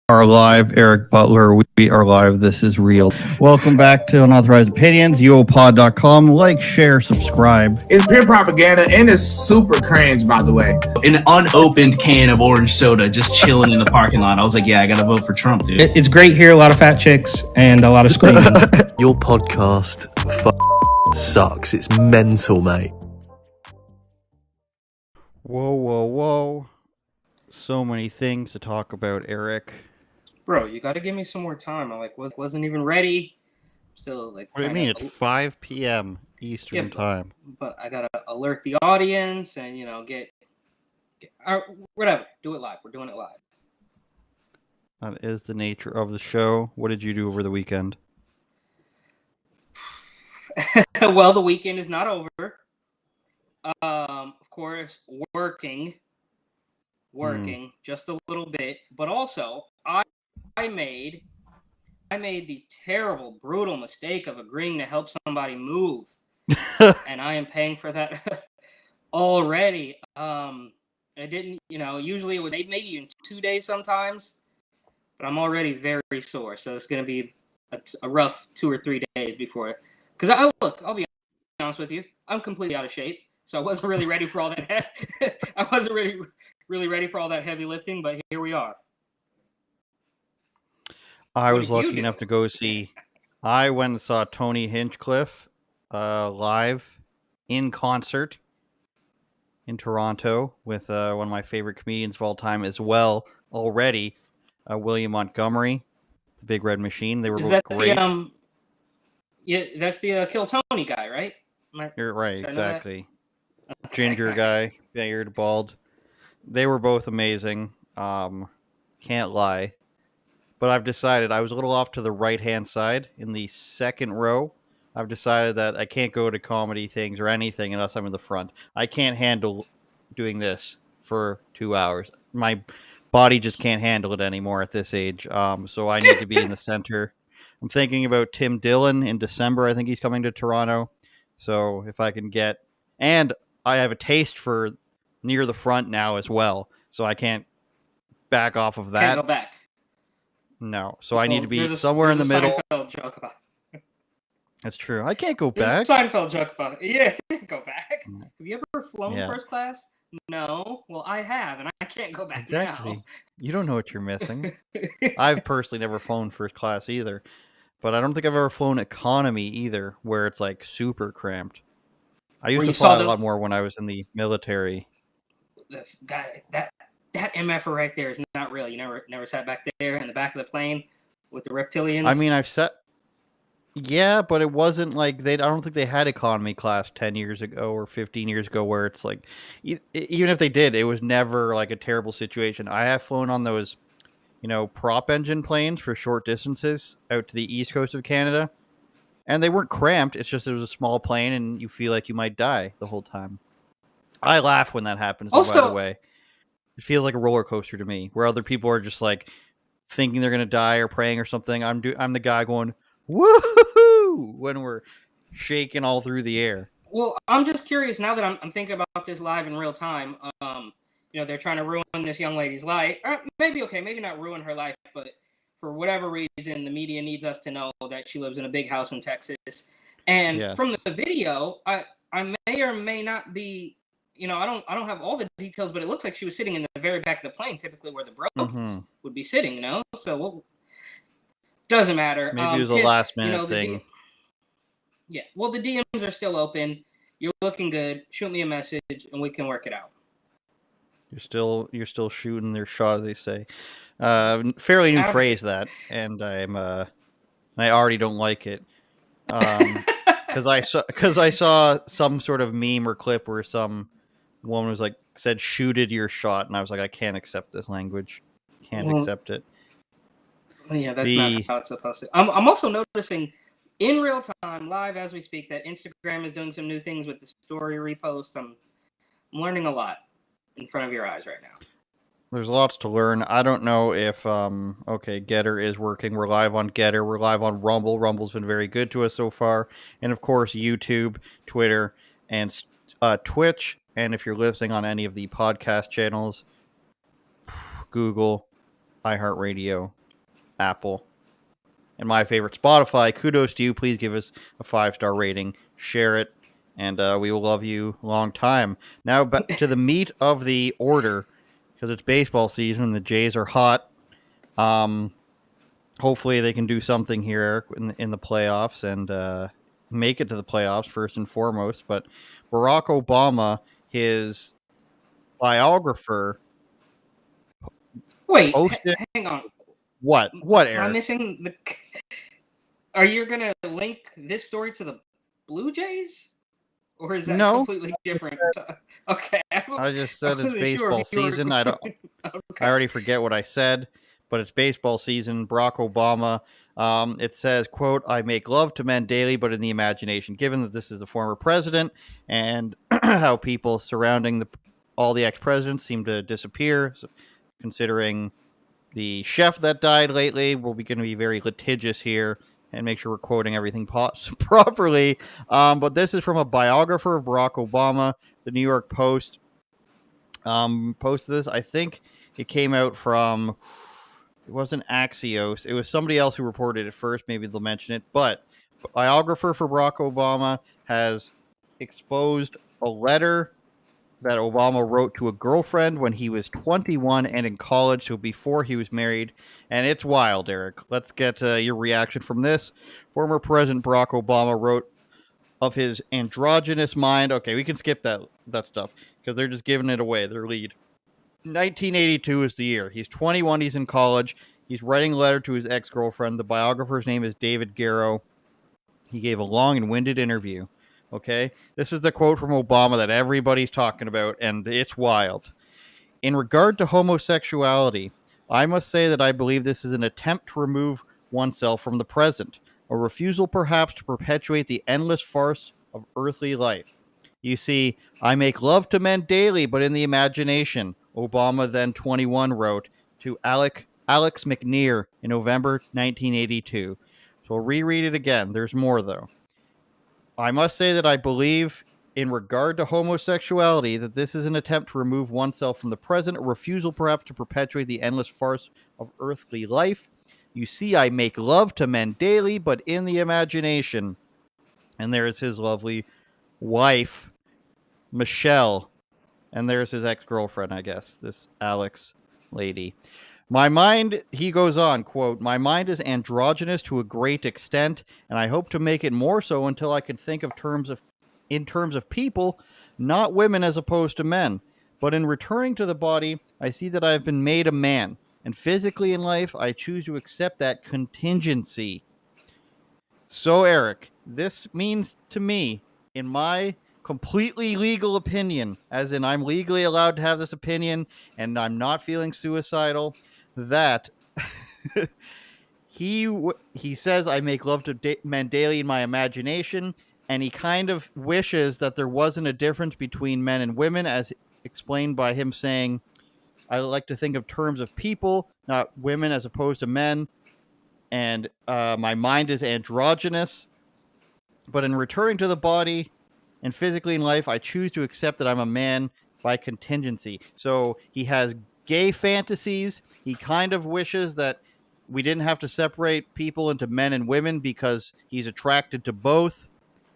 Are live. Eric Butler, we are live. This is real. Welcome back to Unauthorized Opinions, uopod.com. Like, share, subscribe. It's pure propaganda and it's super cringe, by the way. An unopened can of orange soda just chilling in the parking lot. I was like, yeah, I gotta vote for Trump, dude. It's great here, a lot of fat chicks and a lot of screaming. Your podcast sucks. It's mental, mate. Whoa. So many things to talk about, Eric. Bro, you got to give me some more time. I wasn't even ready. Still like. What do you mean? It's 5 p.m. Eastern time. But I gotta alert the audience and get whatever. Do it live. We're doing it live. That is the nature of the show. What did you do over the weekend? Well, the weekend is not over. Of course, working just a little bit, but also I made the terrible, brutal mistake of agreeing to help somebody move, and I am paying for that already. I didn't, usually it would maybe in 2 days sometimes, but I'm already very sore, so it's going to be a rough 2 or 3 days before. Because I'll be honest with you, I'm completely out of shape, so I wasn't really ready for all that. I wasn't really ready for all that heavy lifting, but here we are. I was lucky enough to go see. I went and saw Tony Hinchcliffe live in concert in Toronto with one of my favorite comedians of all time as well. Already, William Montgomery, the Big Red Machine. They were both great. That's the Kill Tony guy, right? You're right, exactly. Ginger guy, beard, bald. They were both amazing. Can't lie. But I've decided I was a little off to the right-hand side in the second row. I've decided that I can't go to comedy things or anything unless I'm in the front. I can't handle doing this for 2 hours. My body just can't handle it anymore at this age. So I need to be in the center. I'm thinking about Tim Dillon in December. I think he's coming to Toronto. So if I can get... And I have a taste for near the front now as well. So I can't back off of that. Can't go back. No, so I need to be somewhere in the middle. Seinfeld joke about it. That's true. I can't go back. back. Seinfeld joke about it. Yeah, go back. Have you ever flown first class? No. Well, I have, and I can't go back now. You don't know what you're missing. I've personally never flown first class either, but I don't think I've ever flown economy either, where it's like super cramped. I used to fly a lot more when I was in the military. The guy that MFer right there is not real. You never sat back there in the back of the plane with the reptilians. I mean, I've sat. Yeah, but it wasn't like I don't think they had economy class 10 years ago or 15 years ago where it's like, even if they did, it was never like a terrible situation. I have flown on those, prop engine planes for short distances out to the east coast of Canada, and they weren't cramped. It's just it was a small plane, and you feel like you might die the whole time. I laugh when that happens. Also, by the way. It feels like a roller coaster to me, where other people are just like thinking they're gonna die or praying or something. I'm the guy going woohoo when we're shaking all through the air. Well, I'm just curious now that I'm thinking about this live in real time. They're trying to ruin this young lady's life. Or maybe not ruin her life, but for whatever reason, the media needs us to know that she lives in a big house in Texas. And from the video, I may or may not be. I don't have all the details, but it looks like she was sitting in the very back of the plane, typically where the bros would be sitting, So doesn't matter. Maybe it was a last minute thing. Well, the DMs are still open. You're looking good. Shoot me a message, and we can work it out. You're still shooting their shot, as they say. Fairly new phrase that, and I already don't like it. Because I saw some sort of meme or clip where some woman was said shooted your shot, and I was like, I can't accept this language. Can't accept it. Yeah, that's not how it's supposed to. I'm also noticing in real time, live as we speak, that Instagram is doing some new things with the story reposts. I'm learning a lot in front of your eyes right now. There's lots to learn. I don't know if Getter is working. We're live on Getter. We're live on Rumble. Rumble's been very good to us so far, and of course YouTube, Twitter, and Twitch. And if you're listening on any of the podcast channels, Google, iHeartRadio, Apple, and my favorite, Spotify. Kudos to you. Please give us a 5-star rating. Share it. And we will love you a long time. Now back to the meat of the order, because it's baseball season and the Jays are hot. Hopefully they can do something here, Eric, in the playoffs and make it to the playoffs first and foremost. But Barack Obama, his biographer, Wait, posted hang on. What, Am I Eric? missing the? Are you gonna link this story to the Blue Jays, or is that No, completely different? Okay, I just said it's wasn't sure if baseball you were- season. I Okay. already forget what I said, but it's baseball season. Barack Obama. It says, quote, "I make love to men daily, but in the imagination." Given that this is the former president and how people surrounding all the ex-presidents seem to disappear, so considering the chef that died lately, we're going to be very litigious here and make sure we're quoting everything properly. But this is from a biographer of Barack Obama. The New York Post posted this. I think it came out from, it wasn't Axios. It was somebody else who reported it first. Maybe they'll mention it. But biographer for Barack Obama has exposed a letter that Obama wrote to a girlfriend when he was 21 and in college, so before he was married. And it's wild, Eric. Let's get your reaction from this. Former President Barack Obama wrote of his androgynous mind. Okay, we can skip that stuff because they're just giving it away, their lead. 1982 is the year. He's 21. He's in college. He's writing a letter to his ex-girlfriend. The biographer's name is David Garrow. He gave a long and winded interview. Okay, this is the quote from Obama that everybody's talking about, and it's wild. "In regard to homosexuality, I must say that I believe this is an attempt to remove oneself from the present, a refusal perhaps to perpetuate the endless farce of earthly life. You see, I make love to men daily, but in the imagination," Obama, then 21, wrote to Alex McNear in November 1982. So I'll reread it again. There's more, though. "I must say that I believe, in regard to homosexuality, that this is an attempt to remove oneself from the present, a refusal perhaps to perpetuate the endless farce of earthly life. You see, I make love to men daily, but in the imagination." And there's his lovely wife, Michelle. And there's his ex-girlfriend, I guess, this Alex lady. "My mind," he goes on, quote, "my mind is androgynous to a great extent, and I hope to make it more so until I can think in terms of people, not women as opposed to men. But in returning to the body, I see that I have been made a man, and physically in life, I choose to accept that contingency." So, Eric, this means to me, in my completely legal opinion, as in I'm legally allowed to have this opinion and I'm not feeling suicidal, that he says, "I make love to men daily in my imagination," and he kind of wishes that there wasn't a difference between men and women, as explained by him saying, "I like to think of terms of people, not women as opposed to men, and my mind is androgynous, but in returning to the body and physically in life, I choose to accept that I'm a man by contingency." So he has gay fantasies. He kind of wishes that we didn't have to separate people into men and women because he's attracted to both,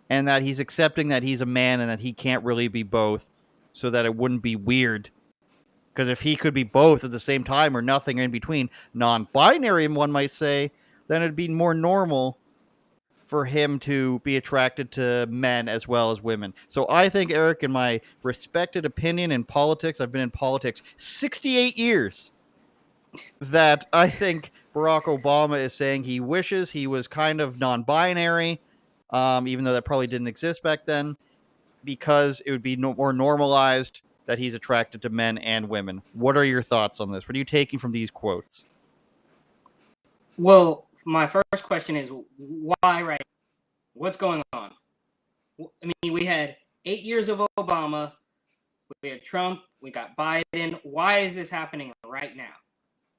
and that he's accepting that he's a man and that he can't really be both, so that it wouldn't be weird. Because if he could be both at the same time or nothing in between, non-binary, one might say, then it'd be more normal for him to be attracted to men as well as women. So I think, Eric, in my respected opinion in politics, I've been in politics 68 years, that I think Barack Obama is saying he wishes he was kind of non-binary, even though that probably didn't exist back then, because it would be more normalized that he's attracted to men and women. What are your thoughts on this? What are you taking from these quotes? Well, my first question is, why right? What's going on? I mean, we had 8 years of Obama, we had Trump, we got Biden. Why is this happening right now?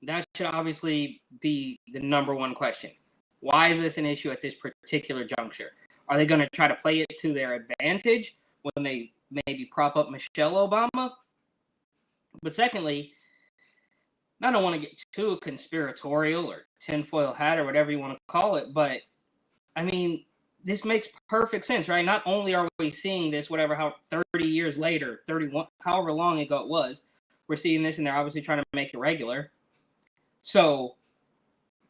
That should obviously be the number one question. Why is this an issue at this particular juncture? Are they going to try to play it to their advantage when they maybe prop up Michelle Obama? But secondly, I don't want to get too conspiratorial or tinfoil hat or whatever you want to call it, but I mean, this makes perfect sense, right? Not only are we seeing this, whatever, how 30 years later, 31, however long ago it was, we're seeing this, and they're obviously trying to make it regular. So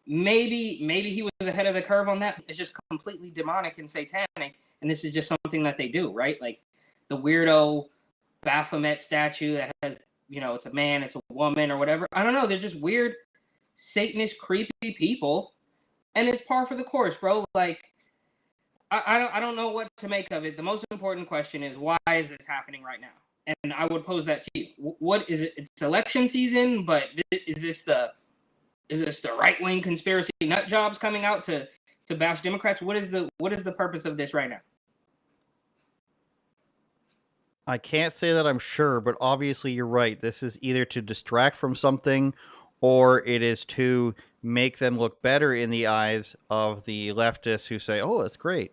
maybe he was ahead of the curve on that. It's just completely demonic and satanic, and this is just something that they do, right? Like the weirdo Baphomet statue that has, it's a man, it's a woman, or whatever. I don't know. They're just weird, Satanist, creepy people, and it's par for the course, bro. Like, I don't know what to make of it. The most important question is, why is this happening right now? And I would pose that to you. What is it? It's election season, but is this the right-wing conspiracy nut jobs coming out to bash Democrats? What is the purpose of this right now? I can't say that I'm sure, but obviously you're right. This is either to distract from something, or it is to make them look better in the eyes of the leftists who say, "Oh, that's great,"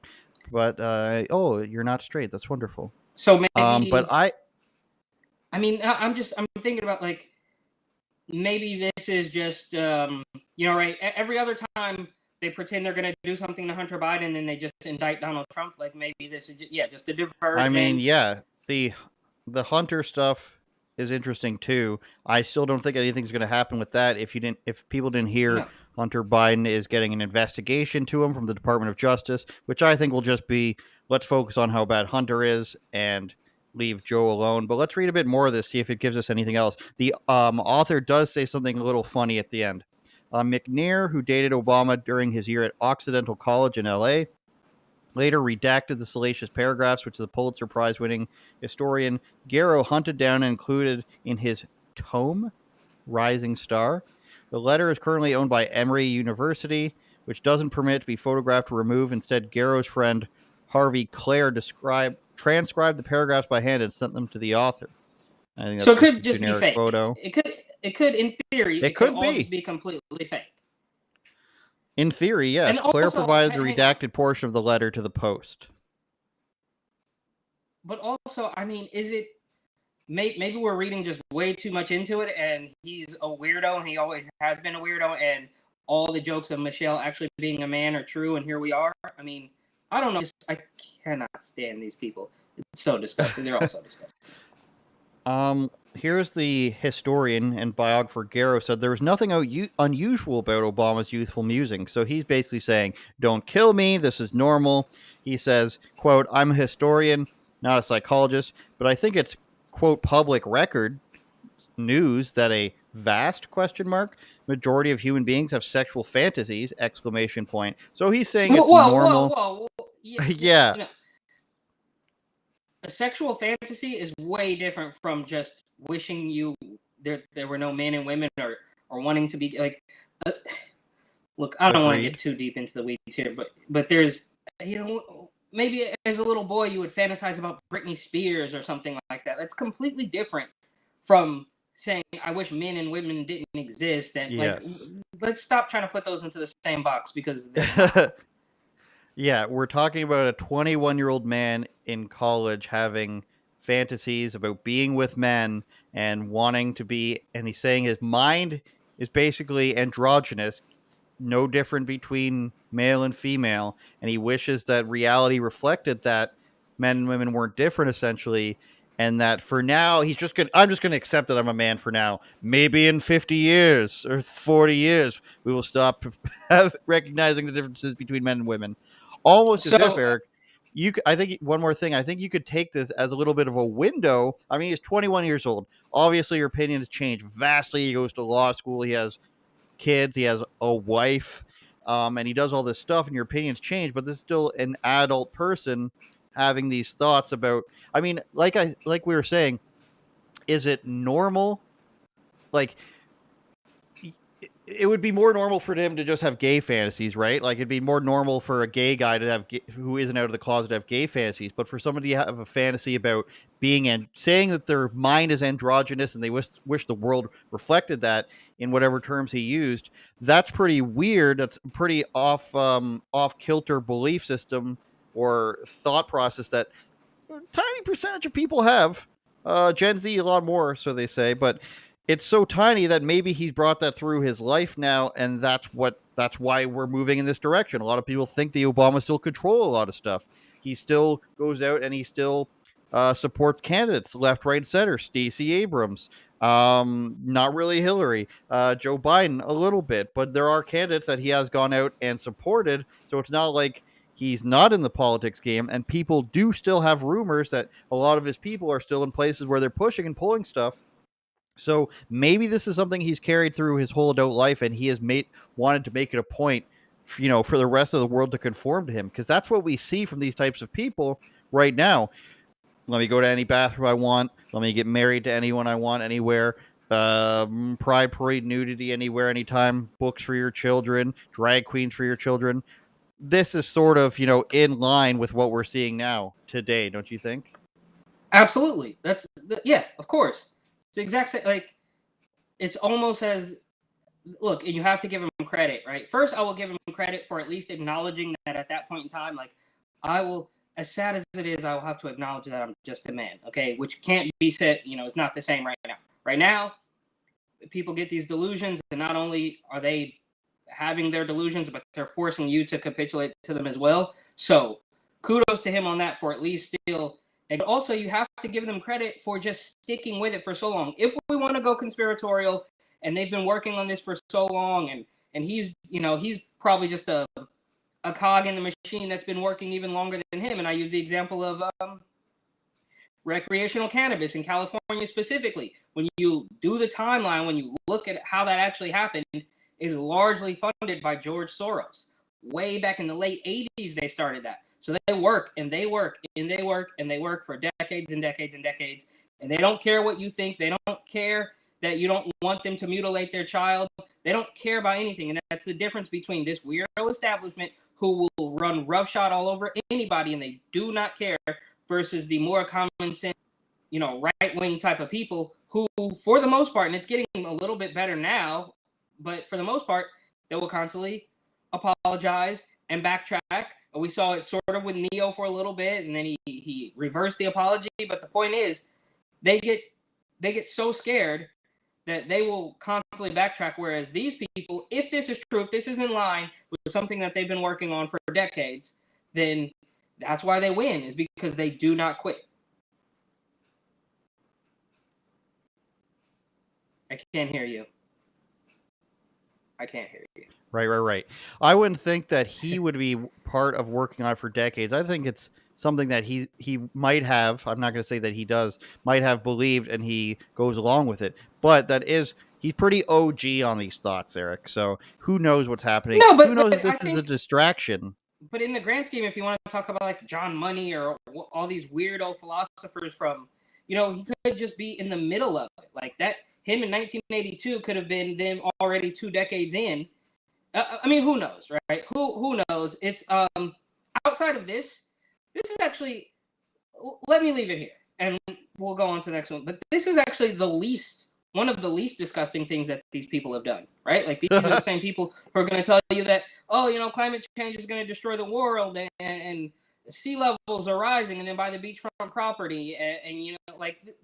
but "Oh, you're not straight. That's wonderful." So maybe, but I'm thinking about, like, maybe this is just, right? Every other time they pretend they're going to do something to Hunter Biden, and then they just indict Donald Trump. Like, maybe this is just a diversion. I mean, yeah, the Hunter stuff is interesting too. I still don't think anything's going to happen with that. If people didn't hear, No. Hunter Biden is getting an investigation to him from the Department of Justice, which I think will just be, let's focus on how bad Hunter is and leave Joe alone. But let's read a bit more of this, see if it gives us anything else. The author does say something a little funny at the end. McNair, who dated Obama during his year at Occidental College in LA, later redacted the salacious paragraphs, which the Pulitzer Prize-winning historian Garrow hunted down and included in his tome, Rising Star. The letter is currently owned by Emory University, which doesn't permit it to be photographed or removed. Instead, Garrow's friend Harvey Clare transcribed the paragraphs by hand and sent them to the author. I think that's so it could just be fake. Photo. It could, in theory, it could all just be completely fake. In theory, yes. And Claire also, provided the redacted portion of the letter to the Post. But also, I mean, is it... Maybe we're reading just way too much into it, and he's a weirdo, and he always has been a weirdo, and all the jokes of Michelle actually being a man are true, and here we are. I mean, I don't know. I cannot stand these people. It's so disgusting. They're all so disgusting. Here's the historian and biographer Garrow said there was nothing unusual about Obama's youthful musings. So he's basically saying, don't kill me. This is normal. He says, quote, I'm a historian, not a psychologist, but I think it's, quote, public record news that a vast majority of human beings have sexual fantasies, ! So he's saying it's normal. Whoa. Yeah. A sexual fantasy is way different from just wishing there were no men and women or wanting to be like. Look, I don't want to get too deep into the weeds here, but there's, maybe as a little boy you would fantasize about Britney Spears or something like that. That's completely different from saying I wish men and women didn't exist. And yes. Let's stop trying to put those into the same box because. Yeah, we're talking about a 21-year-old man in college having fantasies about being with men and wanting to be, and he's saying his mind is basically androgynous, no different between male and female, and he wishes that reality reflected that men and women weren't different, essentially, and that for now, I'm just going to accept that I'm a man for now. Maybe in 50 years or 40 years, we will stop recognizing the differences between men and women. Almost as if, Eric, I think one more thing. I think you could take this as a little bit of a window. I mean, he's 21 years old. Obviously, your opinion has changed vastly. He goes to law school. He has kids. He has a wife, and he does all this stuff. And your opinions change. But this is still an adult person having these thoughts about. I mean, like we were saying, is it normal? Like, it would be more normal for him to just have gay fantasies, right? Like, it'd be more normal for a gay guy to have who isn't out of the closet to have gay fantasies. But for somebody to have a fantasy about being and saying that their mind is androgynous and they wish the world reflected that in whatever terms he used, that's pretty weird. That's a pretty off kilter belief system or thought process that a tiny percentage of people have. Gen Z a lot more, so they say, but it's so tiny that maybe he's brought that through his life now, and that's why we're moving in this direction. A lot of people think the Obama still control a lot of stuff. He still goes out and he still supports candidates left, right, center. Stacey Abrams, not really Hillary, Joe Biden a little bit, but there are candidates that he has gone out and supported. So it's not like he's not in the politics game, and people do still have rumors that a lot of his people are still in places where they're pushing and pulling stuff. So maybe this is something he's carried through his whole adult life, and he has wanted to make it a point, for the rest of the world to conform to him, because that's what we see from these types of people right now. Let me go to any bathroom I want. Let me get married to anyone I want, anywhere. Pride parade, nudity, anywhere, anytime. Books for your children, drag queens for your children. This is sort of in line with what we're seeing now today, don't you think? Absolutely. Yeah, of course. It's the exact same. Like, it's almost as, look, and you have to give him credit, right? First, I will give him credit for at least acknowledging that at that point in time, like, I will, as sad as it is, I will have to acknowledge that I'm just a man, okay? Which can't be said, it's not the same right now. Right now, people get these delusions, and not only are they having their delusions, but they're forcing you to capitulate to them as well. So kudos to him on that, for at least still. And also, you have to give them credit for just sticking with it for so long. If we want to go conspiratorial, and they've been working on this for so long, and he's probably just a cog in the machine that's been working even longer than him. And I use the example of recreational cannabis in California specifically. When you do the timeline, when you look at how that actually happened, is largely funded by George Soros. Way back in the late 80s, they started that. So they work and they work and they work and they work for decades and decades and decades. And they don't care what you think. They don't care that you don't want them to mutilate their child. They don't care about anything. And that's the difference between this weirdo establishment who will run roughshod all over anybody and they do not care, versus the more common sense, right-wing type of people who, for the most part, and it's getting a little bit better now, but for the most part, they will constantly apologize and backtrack. We saw it sort of with Neo for a little bit, and then he reversed the apology. But the point is, they get so scared that they will constantly backtrack. Whereas these people, if this is true, if this is in line with something that they've been working on for decades, then that's why they win, is because they do not quit. I can't hear you. I can't hear you. Right. I wouldn't think that he would be part of working on it for decades. I think it's something that he might have, I'm not going to say that he does, might have believed, and he goes along with it. But he's pretty OG on these thoughts, Eric. So who knows what's happening? No, but who knows if this is a distraction? But in the grand scheme, if you want to talk about like John Money or all these weirdo philosophers from, he could just be in the middle of it. Like that, him in 1982 could have been them already 2 decades in. I mean, who knows, right? Who knows? It's outside of this is actually, let me leave it here and we'll go on to the next one. But this is actually one of the least disgusting things that these people have done, right? Like these are the same people who are going to tell you that, climate change is going to destroy the world and sea levels are rising, and then buy the beachfront property, and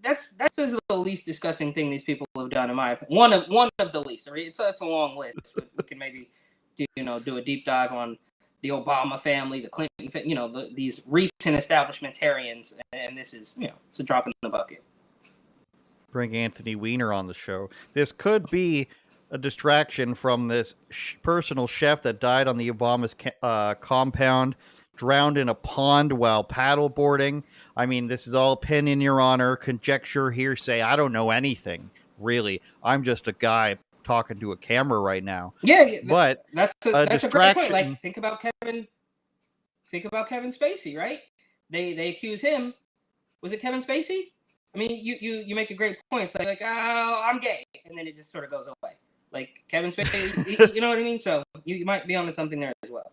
that's the least disgusting thing these people have done, in my opinion. One of the least. Right? It's a long list. We can maybe do a deep dive on the Obama family, the Clinton, these recent establishmentarians, and this is it's a drop in the bucket. Bring Anthony Weiner on the show. This could be a distraction from this personal chef that died on the Obama's compound, drowned in a pond while paddleboarding. I mean, this is all opinion, Your Honor, conjecture, hearsay. I don't know anything, really. I'm just a guy talking to a camera right now. Yeah, but that's a great point. Like, think about Kevin Spacey, right? They accuse him. Was it Kevin Spacey? I mean, you make a great point. It's like, oh, I'm gay, and then it just sort of goes away. Like Kevin Spacey, you know what I mean? So you might be onto something there as well.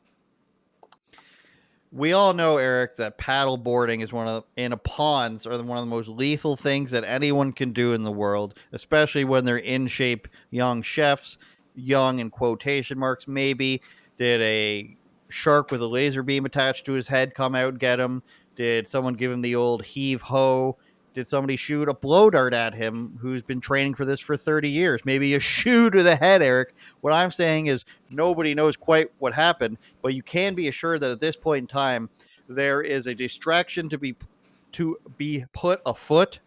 We all know, Eric, that paddleboarding is one of the most lethal things that anyone can do in the world, especially when they're in shape young chefs, young in quotation marks, maybe. Did a shark with a laser beam attached to his head come out and get him? Did someone give him the old heave ho? Did somebody shoot a blow dart at him who's been training for this for 30 years? Maybe a shoe to the head, Eric. What I'm saying is nobody knows quite what happened, but you can be assured that at this point in time, there is a distraction to be put afoot,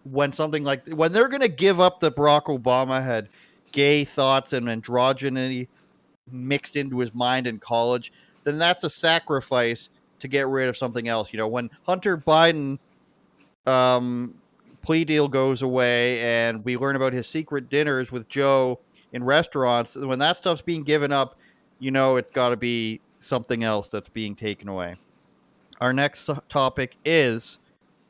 when something like when they're going to give up that Barack Obama had gay thoughts and androgyny mixed into his mind in college, then that's a sacrifice to get rid of something else. When Hunter Biden plea deal goes away and we learn about his secret dinners with Joe in restaurants, when that stuff's being given up, it's got to be something else that's being taken away. Our next topic is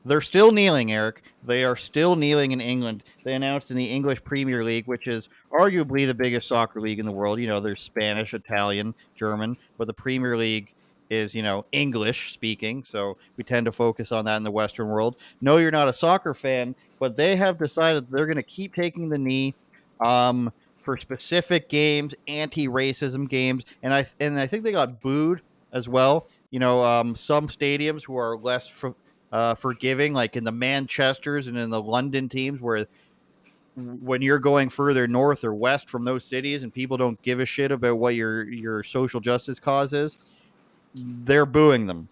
they're still kneeling, Eric. They are still kneeling in England. They announced in the English Premier League, which is arguably the biggest soccer league in the world. There's Spanish, Italian, German, but the Premier League is, English speaking. So we tend to focus on that in the Western world. No, you're not a soccer fan, but they have decided they're going to keep taking the knee for specific games, anti-racism games. And I think they got booed as well. Some stadiums who are less forgiving, like in the Manchesters and in the London teams, where when you're going further north or west from those cities and people don't give a shit about what your social justice cause is, they're booing them.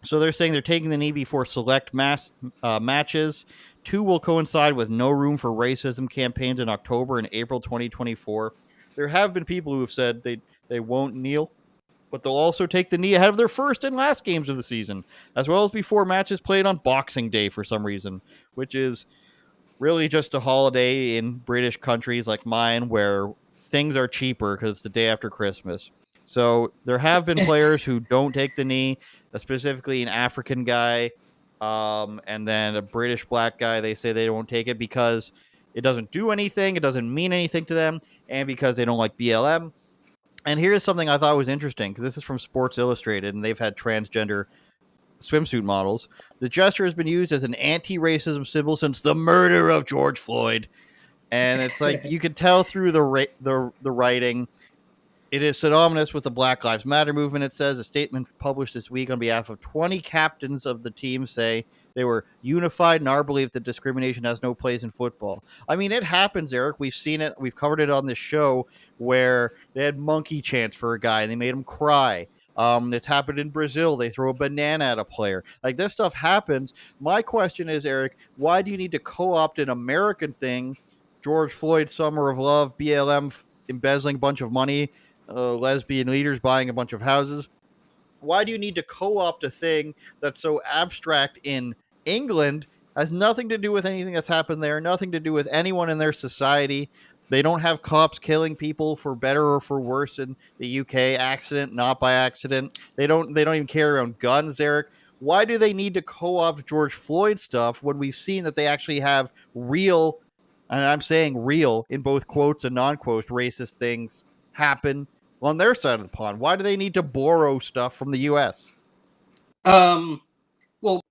So they're saying they're taking the knee before select matches. 2 will coincide with no room for racism campaigns in October and April 2024. There have been people who have said they won't kneel, but they'll also take the knee ahead of their first and last games of the season, as well as before matches played on Boxing Day for some reason, which is really just a holiday in British countries like mine where things are cheaper because it's the day after Christmas. So there have been players who don't take the knee, specifically an African guy, and then a British black guy. They say they won't take it because it doesn't do anything, it doesn't mean anything to them, and because they don't like BLM. And here's something I thought was interesting, because this is from Sports Illustrated, and they've had transgender swimsuit models. The gesture has been used as an anti-racism symbol since the murder of George Floyd. And it's like you could tell through the writing. It is synonymous with the Black Lives Matter movement, it says. A statement published this week on behalf of 20 captains of the team say they were unified in our belief that discrimination has no place in football. I mean, it happens, Eric. We've seen it. We've covered it on this show where they had monkey chants for a guy and they made him cry. It's happened in Brazil. They throw a banana at a player. Like, this stuff happens. My question is, Eric, why do you need to co-opt an American thing? George Floyd, Summer of Love, BLM embezzling a bunch of money, lesbian leaders buying a bunch of houses. Why do you need to co-opt a thing that's so abstract in England, has nothing to do with anything that's happened there, nothing to do with anyone in their society? They don't have cops killing people for better or for worse in the UK, accident, not by accident. They don't even carry around guns, Eric. Why do they need to co-opt George Floyd stuff when we've seen that they actually have real, and I'm saying real in both quotes and non-quotes, racist things happen on their side of the pond? Why do they need to borrow stuff from the US? Well,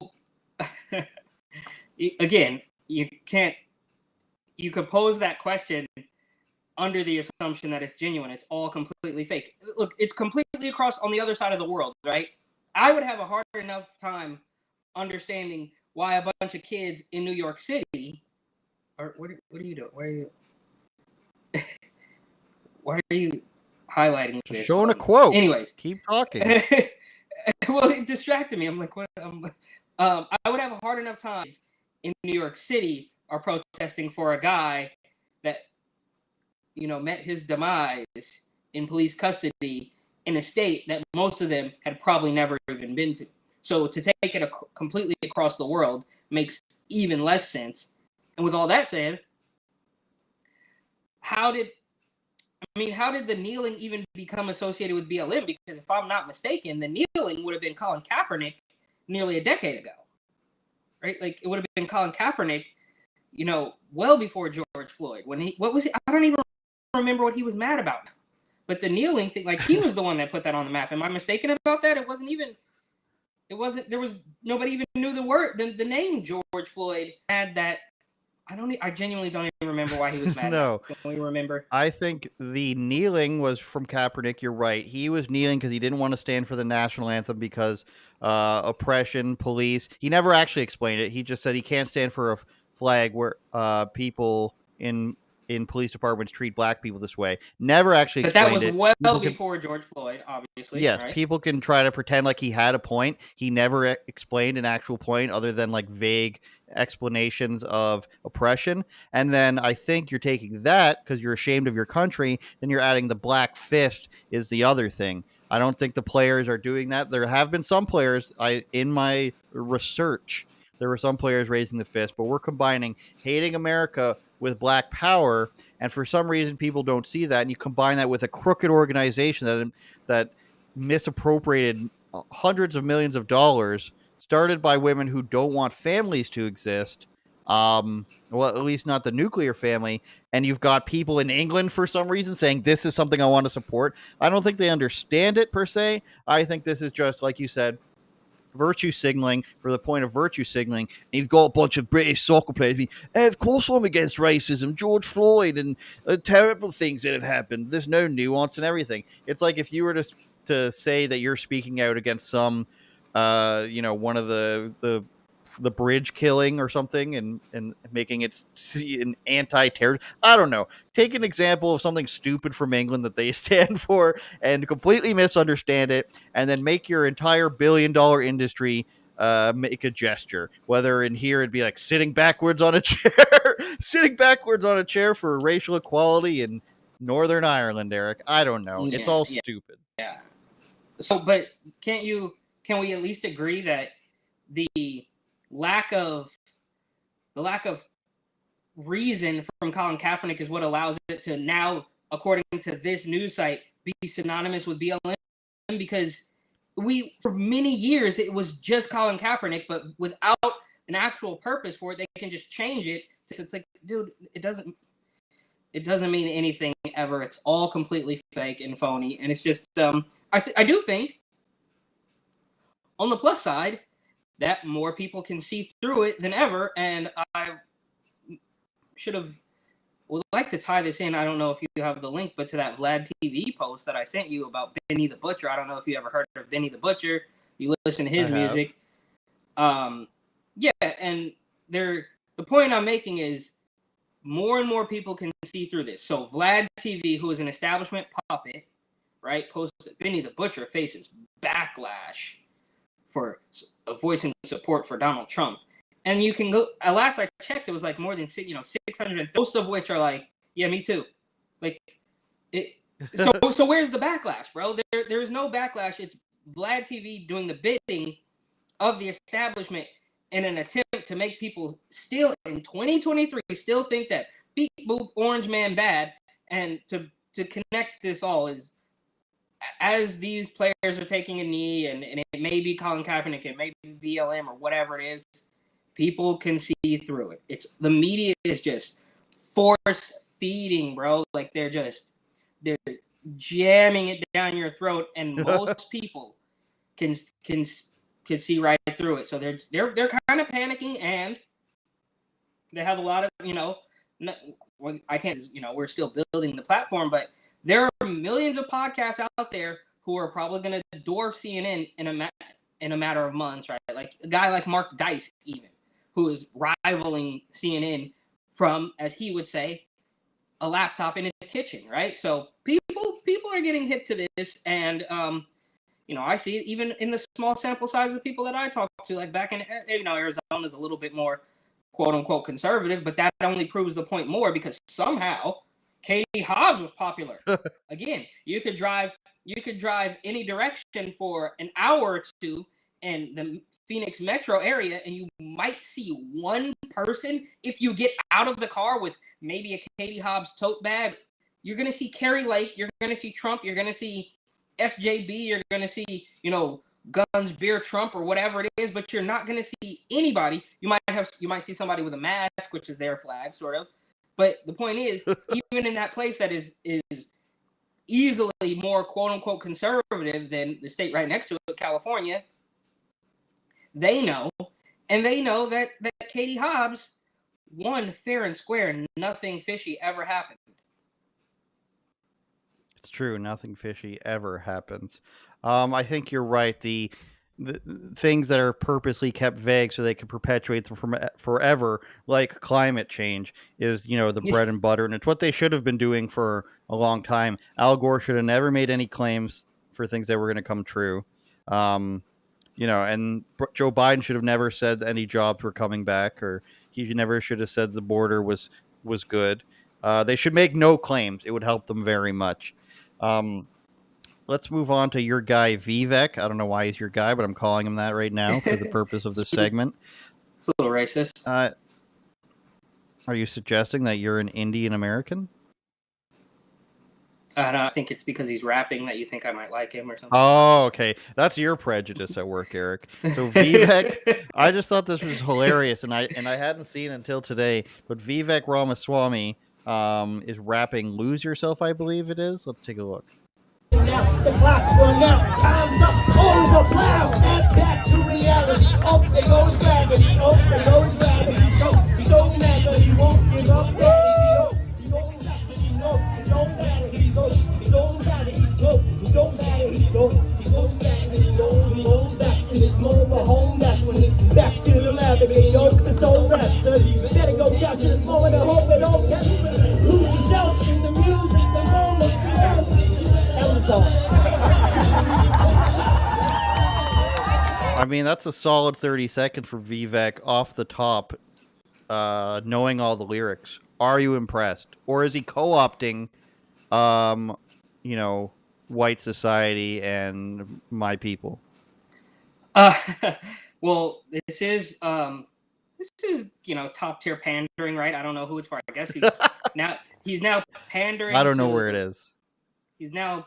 again, you could pose that question under the assumption that it's genuine. It's all completely fake. Look, it's completely across on the other side of the world, right? I would have a hard enough time understanding why a bunch of kids in New York City or what are you doing? Why are you highlighting this? Showing a quote. Anyways, keep talking. Well, it distracted me. I'm like, what? I would have a hard enough time in New York City are protesting for a guy that, met his demise in police custody in a state that most of them had probably never even been to. So to take it completely across the world makes even less sense. And with all that said, how did the kneeling even become associated with BLM? Because if I'm not mistaken, the kneeling would have been Colin Kaepernick nearly a decade ago, right? Like, it would have been Colin Kaepernick, well before George Floyd. What was he? I don't even remember what he was mad about now. But the kneeling thing, like, he was the one that put that on the map. Am I mistaken about that? There was nobody even knew the name George Floyd had that I genuinely don't even remember why he was mad. No. Can we remember? I think the kneeling was from Kaepernick. You're right. He was kneeling because he didn't want to stand for the national anthem because oppression, police. He never actually explained it. He just said he can't stand for a flag where people in police departments treat black people this way. Never actually But that explained was it. well People can, before George Floyd, obviously, yes, right? people can try to pretend like he had a point. He never explained an actual point other than like vague explanations of oppression. And then I think you're taking that because you're ashamed of your country. Then you're adding the black fist is the other thing. I don't think the players are doing that. There have been some players. In my research, there were some players raising the fist, but we're combining hating America with black power. And for some reason, people don't see that. And you combine that with a crooked organization that misappropriated hundreds of millions of dollars, started by women who don't want families to exist. Well, at least not the nuclear family. And you've got people in England for some reason saying this is something I want to support. I don't think they understand it per se. I think this is just, like you said, virtue signaling for the point of virtue signaling. And you've got a bunch of British soccer players being, hey, of course I'm against racism, George Floyd, and terrible things that have happened. There's no nuance and everything. It's like if you were to say that you're speaking out against some, one of the bridge killing or something and making it an anti-terror. I don't know. Take an example of something stupid from England that they stand for and completely misunderstand it, and then make your entire billion-dollar industry make a gesture. Whether in here it'd be like sitting backwards on a chair for racial equality in Northern Ireland, Eric. I don't know. It's all stupid. Yeah. So, but can we at least agree that the lack of reason from Colin Kaepernick is what allows it to now, according to this news site, be synonymous with BLM? Because for many years it was just Colin Kaepernick, but without an actual purpose for it, they can just change it. It's like, dude, it doesn't mean anything ever. It's all completely fake and phony, and it's just I do think on the plus side that more people can see through it than ever. And I would like to tie this in. I don't know if you have the link, but to that Vlad TV post that I sent you about Benny the Butcher. I don't know if you ever heard of Benny the Butcher. You listen to his music. Yeah, and the point I'm making is more and more people can see through this. So Vlad TV, who is an establishment puppet, right, posted Benny the Butcher faces backlash for voicing support for Donald Trump. And you can go, at last I checked, it was like more than 600, most of which are like, yeah, me too. Like, so where's the backlash, bro? There is no backlash. It's Vlad TV doing the bidding of the establishment in an attempt to make people still in 2023 still think that beat Orange Man bad. And to connect this all is, as these players are taking a knee, and it may be Colin Kaepernick, it may be BLM or whatever it is, people can see through it. The media is just force feeding, bro. Like they're jamming it down your throat, and most people can see right through it. So they're kind of panicking, and they have a lot of I can't we're still building the platform, but there are millions of podcasts out there who are probably going to dwarf CNN in a matter of months, right? Like a guy like Mark Dice, even, who is rivaling CNN from, as he would say, a laptop in his kitchen, right? So people are getting hip to this, and I see it even in the small sample size of people that I talk to. Like back in Arizona is a little bit more quote unquote conservative, but that only proves the point more because somehow Katie Hobbs was popular. Again, you could drive any direction for an hour or two in the Phoenix metro area, and you might see one person if you get out of the car with maybe a Katie Hobbs tote bag. You're going to see Carrie Lake, you're going to see Trump, you're going to see FJB, you're going to see, Guns, Beer, Trump, or whatever it is, but you're not going to see anybody. You might see somebody with a mask, which is their flag, sort of. But the point is, even in that place that is easily more quote unquote conservative than the state right next to it, California, they know that Katie Hobbs one, fair and square, nothing fishy ever happened. It's true. Nothing fishy ever happens. I think you're right. The things that are purposely kept vague so they can perpetuate them forever, like climate change, is the bread and butter, and it's what they should have been doing for a long time. Al Gore should have never made any claims for things that were going to come true. And Joe Biden should have never said any jobs were coming back, or he never should have said the border was good. They should make no claims. It would help them very much. Let's move on to your guy Vivek. I don't know why he's your guy, but I'm calling him that right now for the purpose of this segment. It's a little racist. Are you suggesting that you're an Indian American? I think it's because he's rapping that you think I might like him or something. Oh, okay. That's your prejudice at work, Eric. So Vivek, I just thought this was hilarious, and I hadn't seen it until today. But Vivek Ramaswamy is rapping "Lose Yourself," I believe it is. Let's take a look. Now the clock's run out, time's up, over, plow, snap back to reality. Oh, there goes gravity, oh, there goes gravity. He's so mad, but he won't give up daddy. He's going back to he knows his own daddy. He's own daddy, he's close. He don't matter, he's so sad that he goes back to this mobile home. That's when it's back to the lab again. Yo, it's so rap, so you better go capture this moment and hope it don't catch you. Lose yourself in the music, the moment. I mean, that's a solid 30 seconds for Vivek off the top, knowing all the lyrics. Are you impressed? Or is he co-opting, white society and my people? Well, this is top tier pandering, right? I don't know who it's for. I guess he's now pandering. I don't know where it is. He's now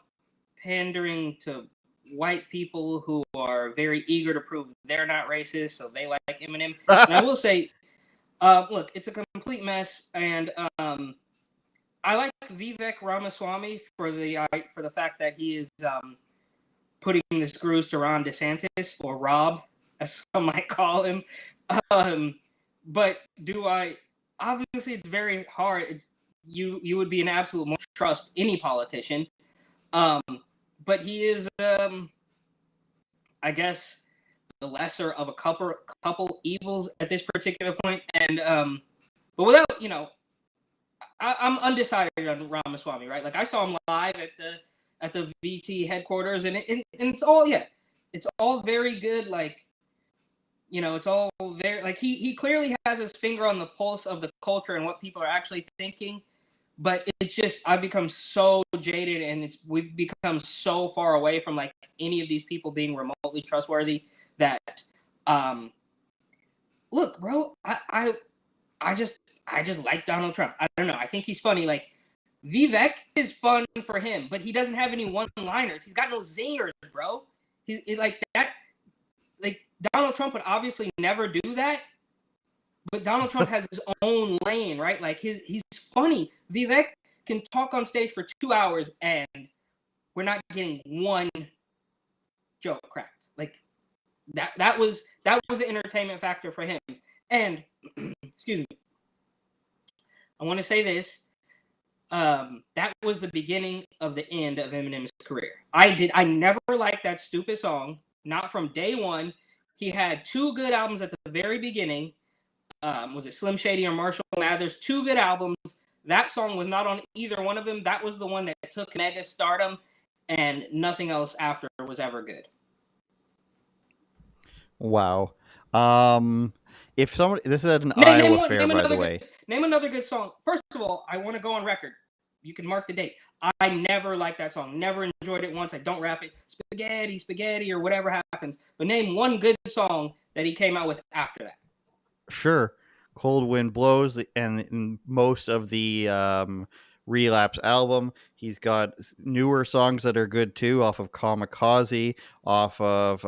pandering to white people who are very eager to prove they're not racist, so they like Eminem. And I will say, look, it's a complete mess, and I like Vivek Ramaswamy for the fact that he is putting the screws to Ron DeSantis, or Rob, as some might call him. But obviously it's very hard. You would be an absolute most trust any politician. But he is, I guess, the lesser of a couple evils at this particular point. And but without, I'm undecided on Ramaswamy, right? Like I saw him live at the VT headquarters, and it's all very good. Like, it's all very like he clearly has his finger on the pulse of the culture and what people are actually thinking. But it's just, I've become so jaded, and we've become so far away from like any of these people being remotely trustworthy that, look, bro, I just like Donald Trump. I don't know. I think he's funny. Like Vivek is fun for him, but he doesn't have any one-liners. He's got no zingers, bro. He's like that. Like Donald Trump would obviously never do that. But Donald Trump has his own lane, right? Like he's funny. Vivek can talk on stage for 2 hours and we're not getting one joke cracked. Like that was the entertainment factor for him. And excuse me, I want to say this. That was the beginning of the end of Eminem's career. I never liked that stupid song. Not from day one. He had 2 good albums at the very beginning. Was it Slim Shady or Marshall Mathers? 2 good albums. That song was not on either one of them. That was the one that took mega stardom, and nothing else after was ever good. Wow. If somebody, this is an Iowa fair, by the way. Name another good song. First of all, I want to go on record. You can mark the date. I never liked that song. Never enjoyed it once. I don't rap it. Spaghetti, or whatever happens. But name one good song that he came out with after that. Sure. Cold Wind Blows, and in most of the Relapse album, he's got newer songs that are good too, off of Kamikaze, off of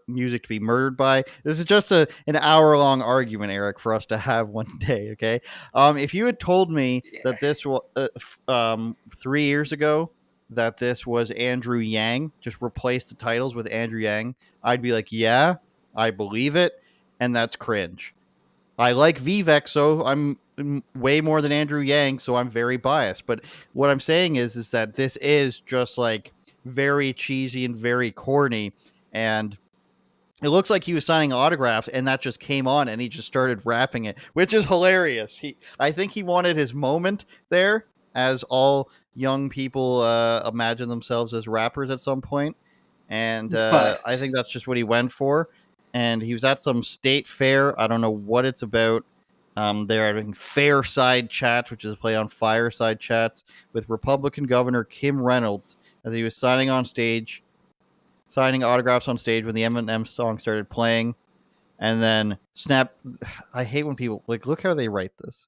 Music to Be Murdered By. This is just an hour-long argument, Eric, for us to have one day, okay? If you had told me that this was 3 years ago, that this was Andrew Yang, just replace the titles with Andrew Yang, I'd be like, yeah, I believe it, and that's cringe. I like Vivek, so I'm way more than Andrew Yang, so I'm very biased. But what I'm saying is that this is just like very cheesy and very corny, and it looks like he was signing autographs, and that just came on, and he just started rapping it, which is hilarious. I think he wanted his moment there, as all young people imagine themselves as rappers at some point, and I But think that's just what he went for. And he was at some state fair. I don't know what it's about. They're having Fairside Chats, which is a play on Fireside Chats, with Republican Governor Kim Reynolds as he was signing autographs on stage when the Eminem song started playing, and then snap. I hate when people look how they write this.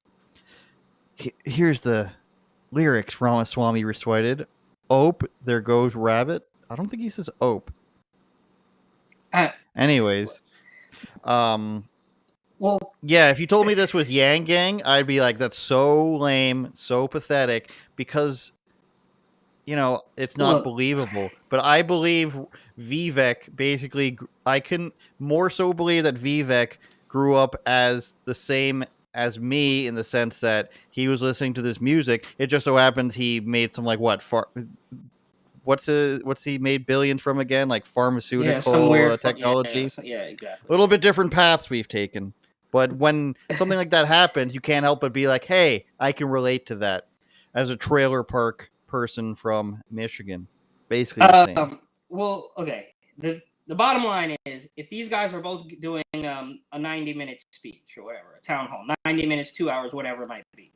Here's the lyrics Ramaswamy recited. Ope, there goes rabbit. I don't think he says ope. Anyways, well, yeah, if you told me this was Yang Gang, I'd be like, that's so lame, so pathetic, because it's not look, believable. But I believe Vivek basically, I can more so believe that Vivek grew up as the same as me, in the sense that he was listening to this music. It just so happens he made some what's he made billions from again? Like pharmaceutical technology. Yeah, exactly. A little bit different paths we've taken. But when something like that happens, you can't help but be like, hey, I can relate to that as a trailer park person from Michigan. Basically the same. Well, okay. The bottom line is, if these guys are both doing a 90-minute speech or whatever, a town hall, 90 minutes, 2 hours, whatever it might be,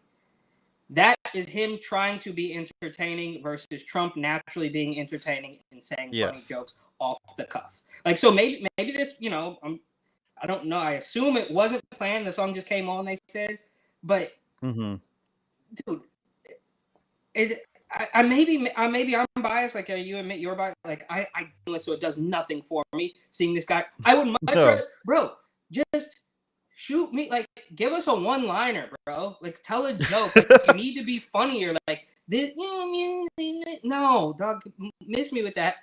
that is him trying to be entertaining versus Trump naturally being entertaining and saying funny jokes off the cuff. Like, so maybe this, I don't know. I assume it wasn't planned. The song just came on, they said. But, dude, maybe I'm biased. Like you admit you're biased. Like I so it does nothing for me seeing this guy. I would much rather, bro, just shoot me. Like, give us a one-liner, bro. Like, tell a joke. Like, you need to be funnier. Like this. No, dog. Miss me with that.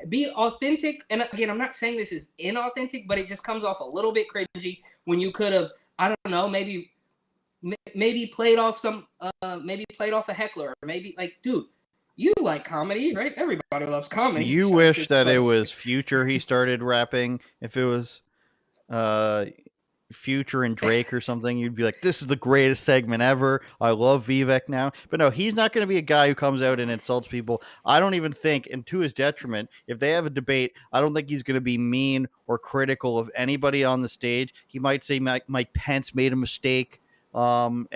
Be authentic. And again, I'm not saying this is inauthentic, but it just comes off a little bit cringy when you could have, I don't know, maybe played off a heckler, or maybe like, dude, you like comedy, right? Everybody loves comedy. You wish that it was Future he started rapping. If it was Future and Drake or something, you'd be like, this is the greatest segment ever. I love Vivek now. But no, he's not going to be a guy who comes out and insults people. I don't even think, and to his detriment, if they have a debate, I don't think he's going to be mean or critical of anybody on the stage. He might say Mike Pence made a mistake, and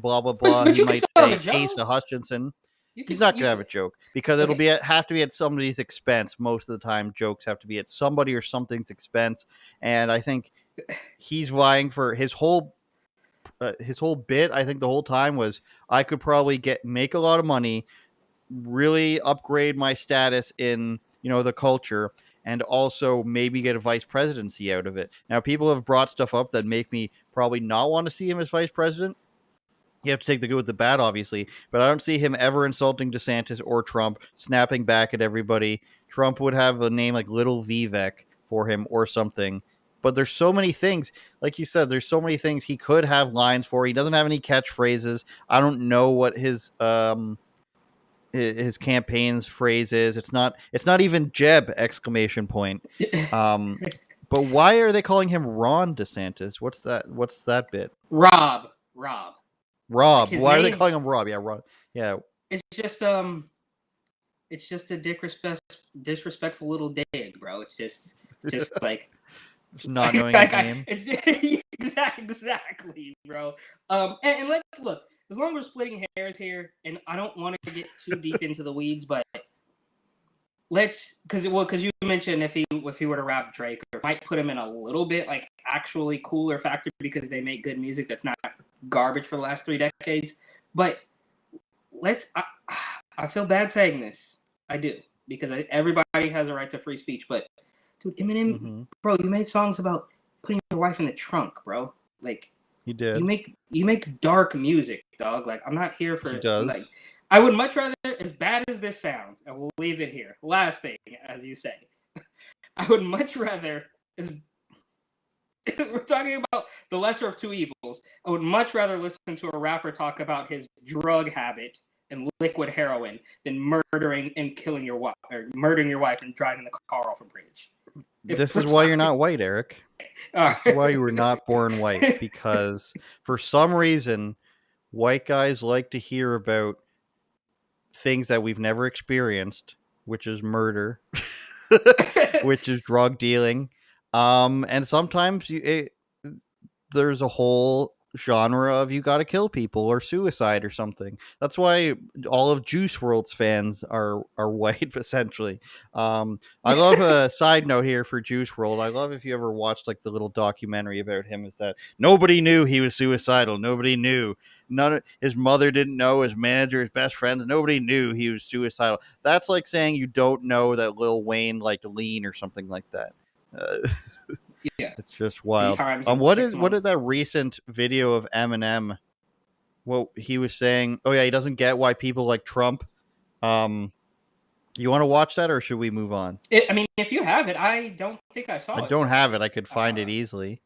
blah blah blah. But he might say Asa Hutchinson. He's not going to have a joke, because it'll have to be at somebody's expense. Most of the time, jokes have to be at somebody or something's expense, and I think he's vying for his whole bit. I think the whole time was, I could probably make a lot of money, really upgrade my status in the culture, and also maybe get a vice presidency out of it. Now, people have brought stuff up that make me probably not want to see him as vice president. You have to take the good with the bad, obviously, but I don't see him ever insulting DeSantis or Trump, snapping back at everybody. Trump would have a name like Little Vivek for him or something. But there's so many things, like you said, there's so many things he could have lines for. He doesn't have any catchphrases. I don't know what his campaign's phrase is. It's not even Jeb ! But why are they calling him Ron DeSantis? What's that bit? Rob. Why are they calling him Rob? Yeah, Rob. Yeah. It's just a disrespectful little dig, bro. It's just like just not knowing his name. Exactly, bro. And let's look. As long as we're splitting hairs here, and I don't want to get too deep into the weeds, but because you mentioned if he were to rap Drake, or might put him in a little bit like actually cooler factor because they make good music that's not garbage for the last 3 decades. But I feel bad saying this. I do, because everybody has a right to free speech. But dude, Eminem, bro, you made songs about putting your wife in the trunk, bro. Like, he did. You make dark music, dog. Like, I'm not here for. He does. Like, I would much rather, as bad as this sounds, and we'll leave it here. Last thing, as you say, I would much rather, We're talking about the lesser of two evils. I would much rather listen to a rapper talk about his drug habit and liquid heroin than murdering and killing your wife, or murdering your wife and driving the car off a bridge. This is why you're not white, Eric. Right. This is why you were not born white, because for some reason, white guys like to hear about things that we've never experienced, which is murder, which is drug dealing, and sometimes there's a whole genre of you got to kill people or suicide or something. That's why all of Juice WRLD's fans are white, essentially. I love a side note here for Juice WRLD. I love, if you ever watched like the little documentary about him, is that nobody knew he was suicidal. Nobody knew. His mother didn't know, his manager, his best friends, nobody knew he was suicidal. That's like saying you don't know that Lil Wayne liked lean or something like that. Yeah, it's just wild. What did that recent video of Eminem? What he was saying? Oh yeah, he doesn't get why people like Trump. You want to watch that, or should we move on? I mean, if you have it, I don't think I saw it. I don't have it. I could find it easily.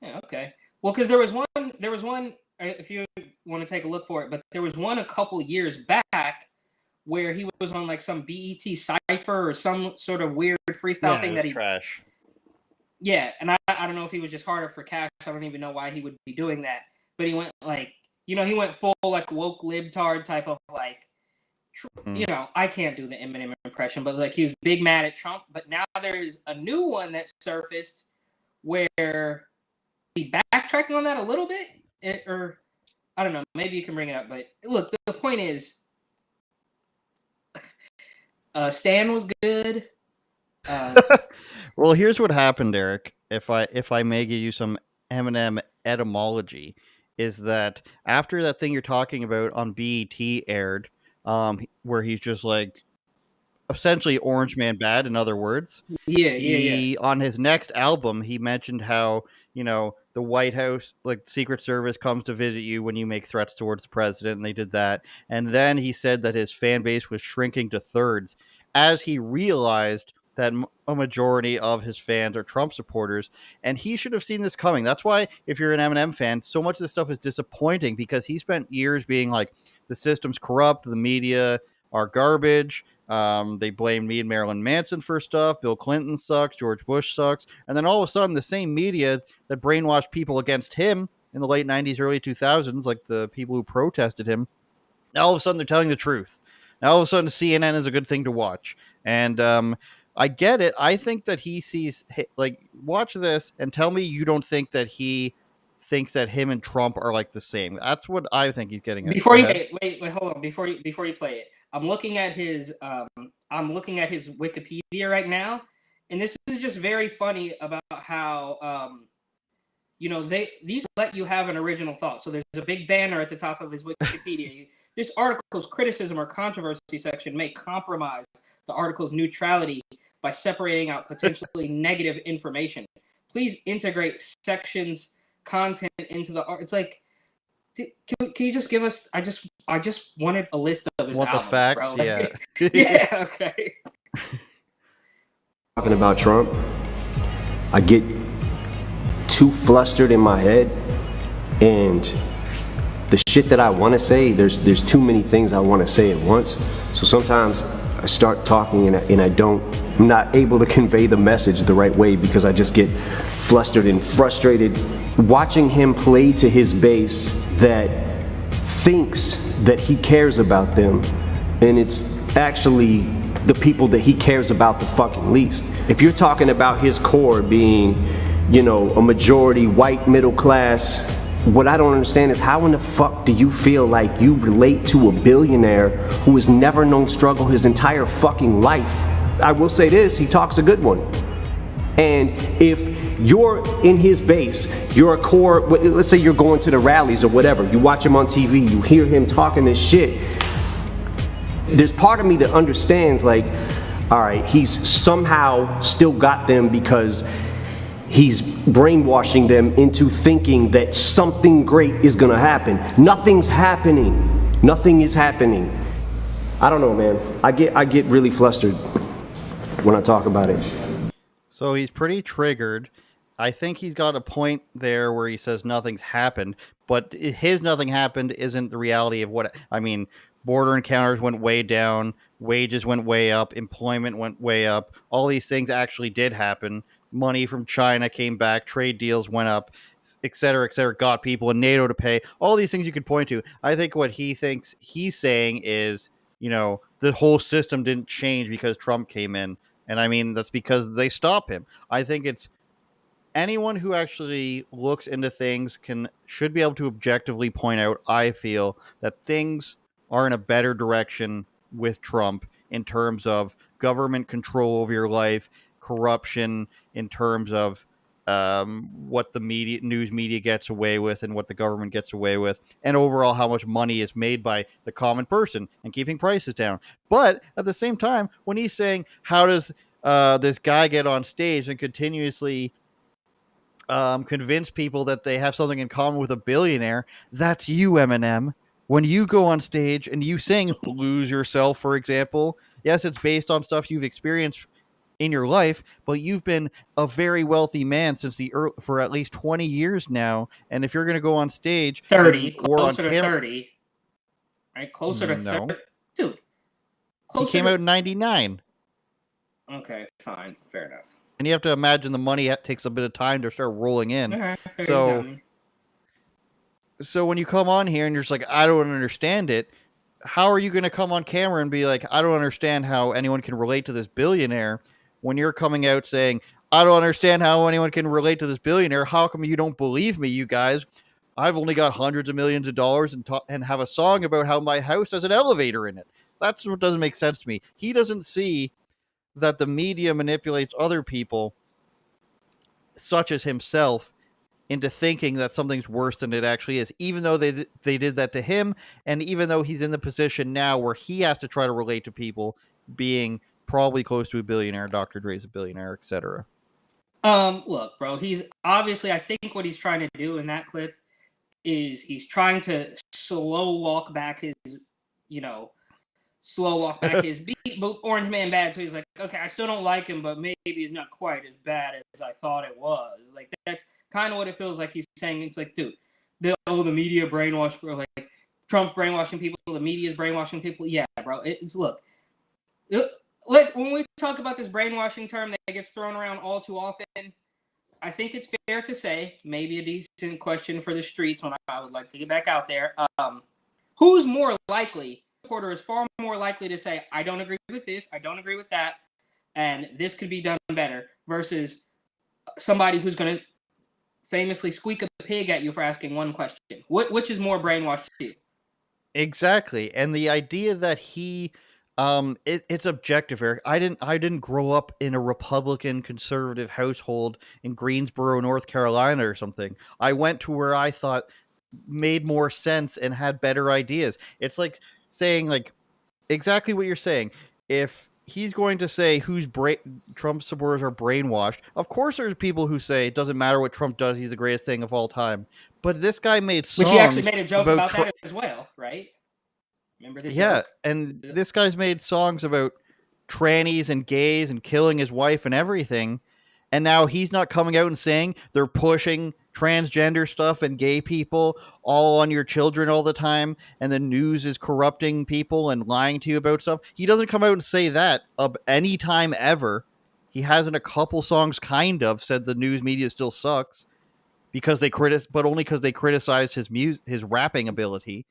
Yeah. Okay. Well, because there was one. If you want to take a look for it, but there was one a couple years back where he was on like some BET Cypher or some sort of weird freestyle thing that he trash. Yeah, and I don't know if he was just hard up for cash. I don't even know why he would be doing that. But he went like, he went full like woke libtard type of like, I can't do the Eminem impression, but like he was big mad at Trump. But now there's a new one that surfaced where he backtracking on that a little bit, or I don't know, maybe you can bring it up. But look, the point is, Stan was good. Well, here's what happened, Eric. If I may give you some Eminem etymology, is that after that thing you're talking about on BET aired, where he's just like essentially Orange Man bad, in other words. Yeah. On his next album, he mentioned how, the White House, like the Secret Service, comes to visit you when you make threats towards the president, and they did that. And then he said that his fan base was shrinking to thirds as he realized that a majority of his fans are Trump supporters, and he should have seen this coming. That's why, if you're an Eminem fan, so much of this stuff is disappointing, because he spent years being like, the system's corrupt, the media are garbage, they blamed me and Marilyn Manson for stuff, Bill Clinton sucks, George Bush sucks, and then all of a sudden, the same media that brainwashed people against him in the late 90s, early 2000s, like the people who protested him, now all of a sudden they're telling the truth. Now all of a sudden CNN is a good thing to watch. And I get it. I think that he sees, like, watch this and tell me you don't think that he thinks that him and Trump are like the same. That's what I think he's getting at. Before you wait, hold on. Before you play it, I'm looking at his Wikipedia right now, and this is just very funny about how these let you have an original thought. So there's a big banner at the top of his Wikipedia. This article's criticism or controversy section may compromise the article's neutrality by separating out potentially negative information. Please integrate sections content into the art. It's like, can you just give us? I just wanted a list of his albums, the facts, bro. yeah. Yeah, okay. Talking about Trump, I get too flustered in my head, and the shit that I want to say, there's too many things I want to say at once. So sometimes I start talking and I'm not able to convey the message the right way because I just get flustered and frustrated. Watching him play to his base that thinks that he cares about them, and it's actually the people that he cares about the fucking least. If you're talking about his core being, a majority white middle class, what I don't understand is how in the fuck do you feel like you relate to a billionaire who has never known struggle his entire fucking life? I will say this, he talks a good one. And if you're in his base, you're a core, let's say you're going to the rallies or whatever, you watch him on TV, you hear him talking this shit, there's part of me that understands, like, all right, he's somehow still got them because he's brainwashing them into thinking that something great is gonna happen. Nothing's happening. Nothing is happening. I don't know, man. I get really flustered when I talk about it. So he's pretty triggered, I think he's got a point there where he says nothing's happened, but his nothing happened isn't the reality of what I mean. Border encounters went way down, wages went way up, employment went way up. All these things actually did happen. Money from China came back, trade deals went up, et cetera, got people in NATO to pay. All these things you could point to. I think what he thinks he's saying is, the whole system didn't change because Trump came in. And I mean, that's because they stop him. I think it's anyone who actually looks into things should be able to objectively point out, I feel, that things are in a better direction with Trump in terms of government control over your life, corruption, in terms of what the news media gets away with and what the government gets away with, and overall how much money is made by the common person and keeping prices down. But at the same time, when he's saying, how does this guy get on stage and continuously convince people that they have something in common with a billionaire? That's you, Eminem. When you go on stage and you sing Lose Yourself, for example, yes, it's based on stuff you've experienced in your life, but you've been a very wealthy man for at least 20 years now. And if you're going to go on stage 30, or on closer to 30, right? Closer to 30. Dude, he came out in 99. Okay, fine. Fair enough. And you have to imagine the money takes a bit of time to start rolling in. Right, so when you come on here and you're just like, I don't understand it, how are you going to come on camera and be like, I don't understand how anyone can relate to this billionaire, when you're coming out saying, I don't understand how anyone can relate to this billionaire? How come you don't believe me, you guys? I've only got hundreds of millions of dollars and have a song about how my house has an elevator in it. That's what doesn't make sense to me. He doesn't see that the media manipulates other people, such as himself, into thinking that something's worse than it actually is, even though they did that to him, and even though he's in the position now where he has to try to relate to people being probably close to a billionaire, Dr. Dre's a billionaire, etc. Look, bro, he's obviously, I think what he's trying to do in that clip is he's trying to slow walk back his beat, but Orange Man bad. So he's like, okay, I still don't like him, but maybe it's not quite as bad as I thought it was. Like, that's kind of what it feels like he's saying. It's like, dude, the media brainwash, bro. Like, Trump's brainwashing people, the media's brainwashing people. Yeah, bro. Look, when we talk about this brainwashing term that gets thrown around all too often, I think it's fair to say, maybe a decent question for the streets when I would like to get back out there. Who's more likely? Reporter is far more likely to say, I don't agree with this, I don't agree with that, and this could be done better, versus somebody who's going to famously squeak a pig at you for asking one question. Which is more brainwashed to you? Exactly. And the idea that he it's objective, Eric. I didn't grow up in a Republican conservative household in Greensboro, North Carolina or something. I went to where I thought made more sense and had better ideas. It's like saying, like, exactly what you're saying. If he's going to say Trump supporters are brainwashed, of course there's people who say it doesn't matter what Trump does, he's the greatest thing of all time. But this guy made songs, which he actually made a joke about that as well, right? Remember this? Yeah, joke? And this guy's made songs about trannies and gays and killing his wife and everything, and now he's not coming out and saying they're pushing transgender stuff and gay people all on your children all the time, and the news is corrupting people and lying to you about stuff. He doesn't come out and say that any time ever. He has in a couple songs kind of said the news media still sucks because but only because they criticized his rapping ability.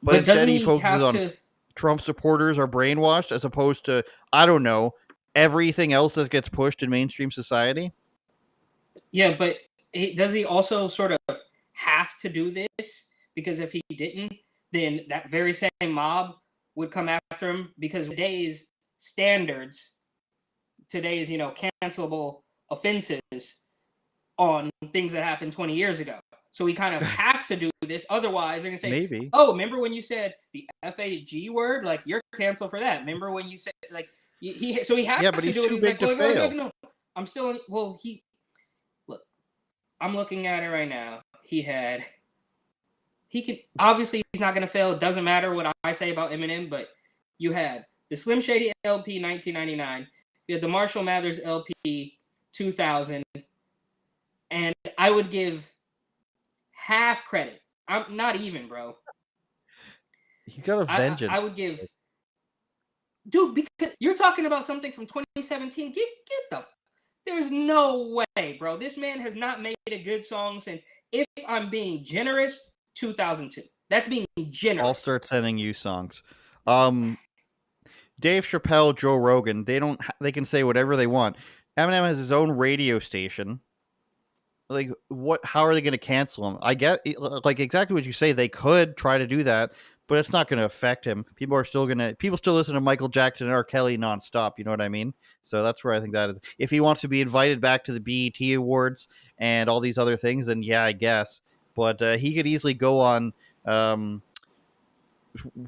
But instead he focuses on Trump supporters are brainwashed as opposed to, I don't know, everything else that gets pushed in mainstream society. Yeah, but does he also sort of have to do this? Because if he didn't, then that very same mob would come after him, because today's standards, today's, cancelable offenses on things that happened 20 years ago. So he kind of has to do this. Otherwise, they're going to say, maybe, oh, remember when you said the FAG word? Like, you're canceled for that. Remember when you said, like, so he has to do it. He's too big to fail. No, I'm still, look, I'm looking at it right now. Obviously, he's not going to fail. It doesn't matter what I say about Eminem, but you had the Slim Shady LP 1999. You had the Marshall Mathers LP 2000. And I would give half credit. I'm not even, bro. He's got a vengeance. I would give, dude, because you're talking about something from 2017. Get the. There's no way, bro. This man has not made a good song since, if I'm being generous, 2002. That's being generous. I'll start sending you songs. Dave Chappelle, Joe Rogan, they can say whatever they want. Eminem has his own radio station. Like, how are they going to cancel him? I get, like, exactly what you say. They could try to do that, but it's not going to affect him. People still listen to Michael Jackson and R. Kelly nonstop. You know what I mean? So that's where I think that is. If he wants to be invited back to the BET Awards and all these other things, then yeah, I guess. But he could easily go on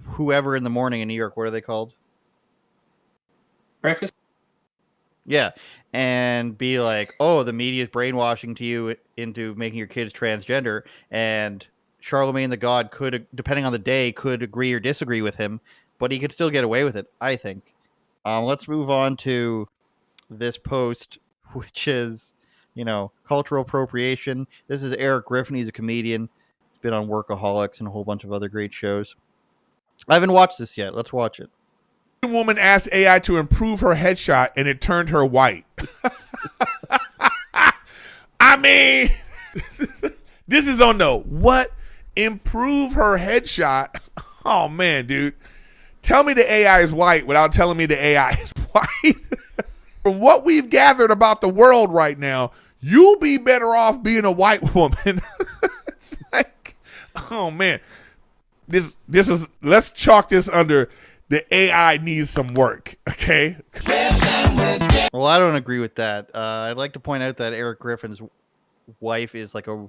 whoever in the morning in New York. What are they called? Breakfast. Yeah, and be like, oh, the media is brainwashing to you into making your kids transgender, and Charlemagne the God could, depending on the day, could agree or disagree with him, but he could still get away with it, I think. Let's move on to this post, which is, cultural appropriation. This is Eric Griffin. He's a comedian. He's been on Workaholics and a whole bunch of other great shows. I haven't watched this yet. Let's watch it. Woman asked AI to improve her headshot and it turned her white. I mean, this is on the what? Improve her headshot? Oh, man, dude. Tell me the AI is white without telling me the AI is white. From what we've gathered about the world right now, you'll be better off being a white woman. It's like, oh, man. This is, let's chalk this under the AI needs some work, okay? Well, I don't agree with that. I'd like to point out that Eric Griffin's wife is like a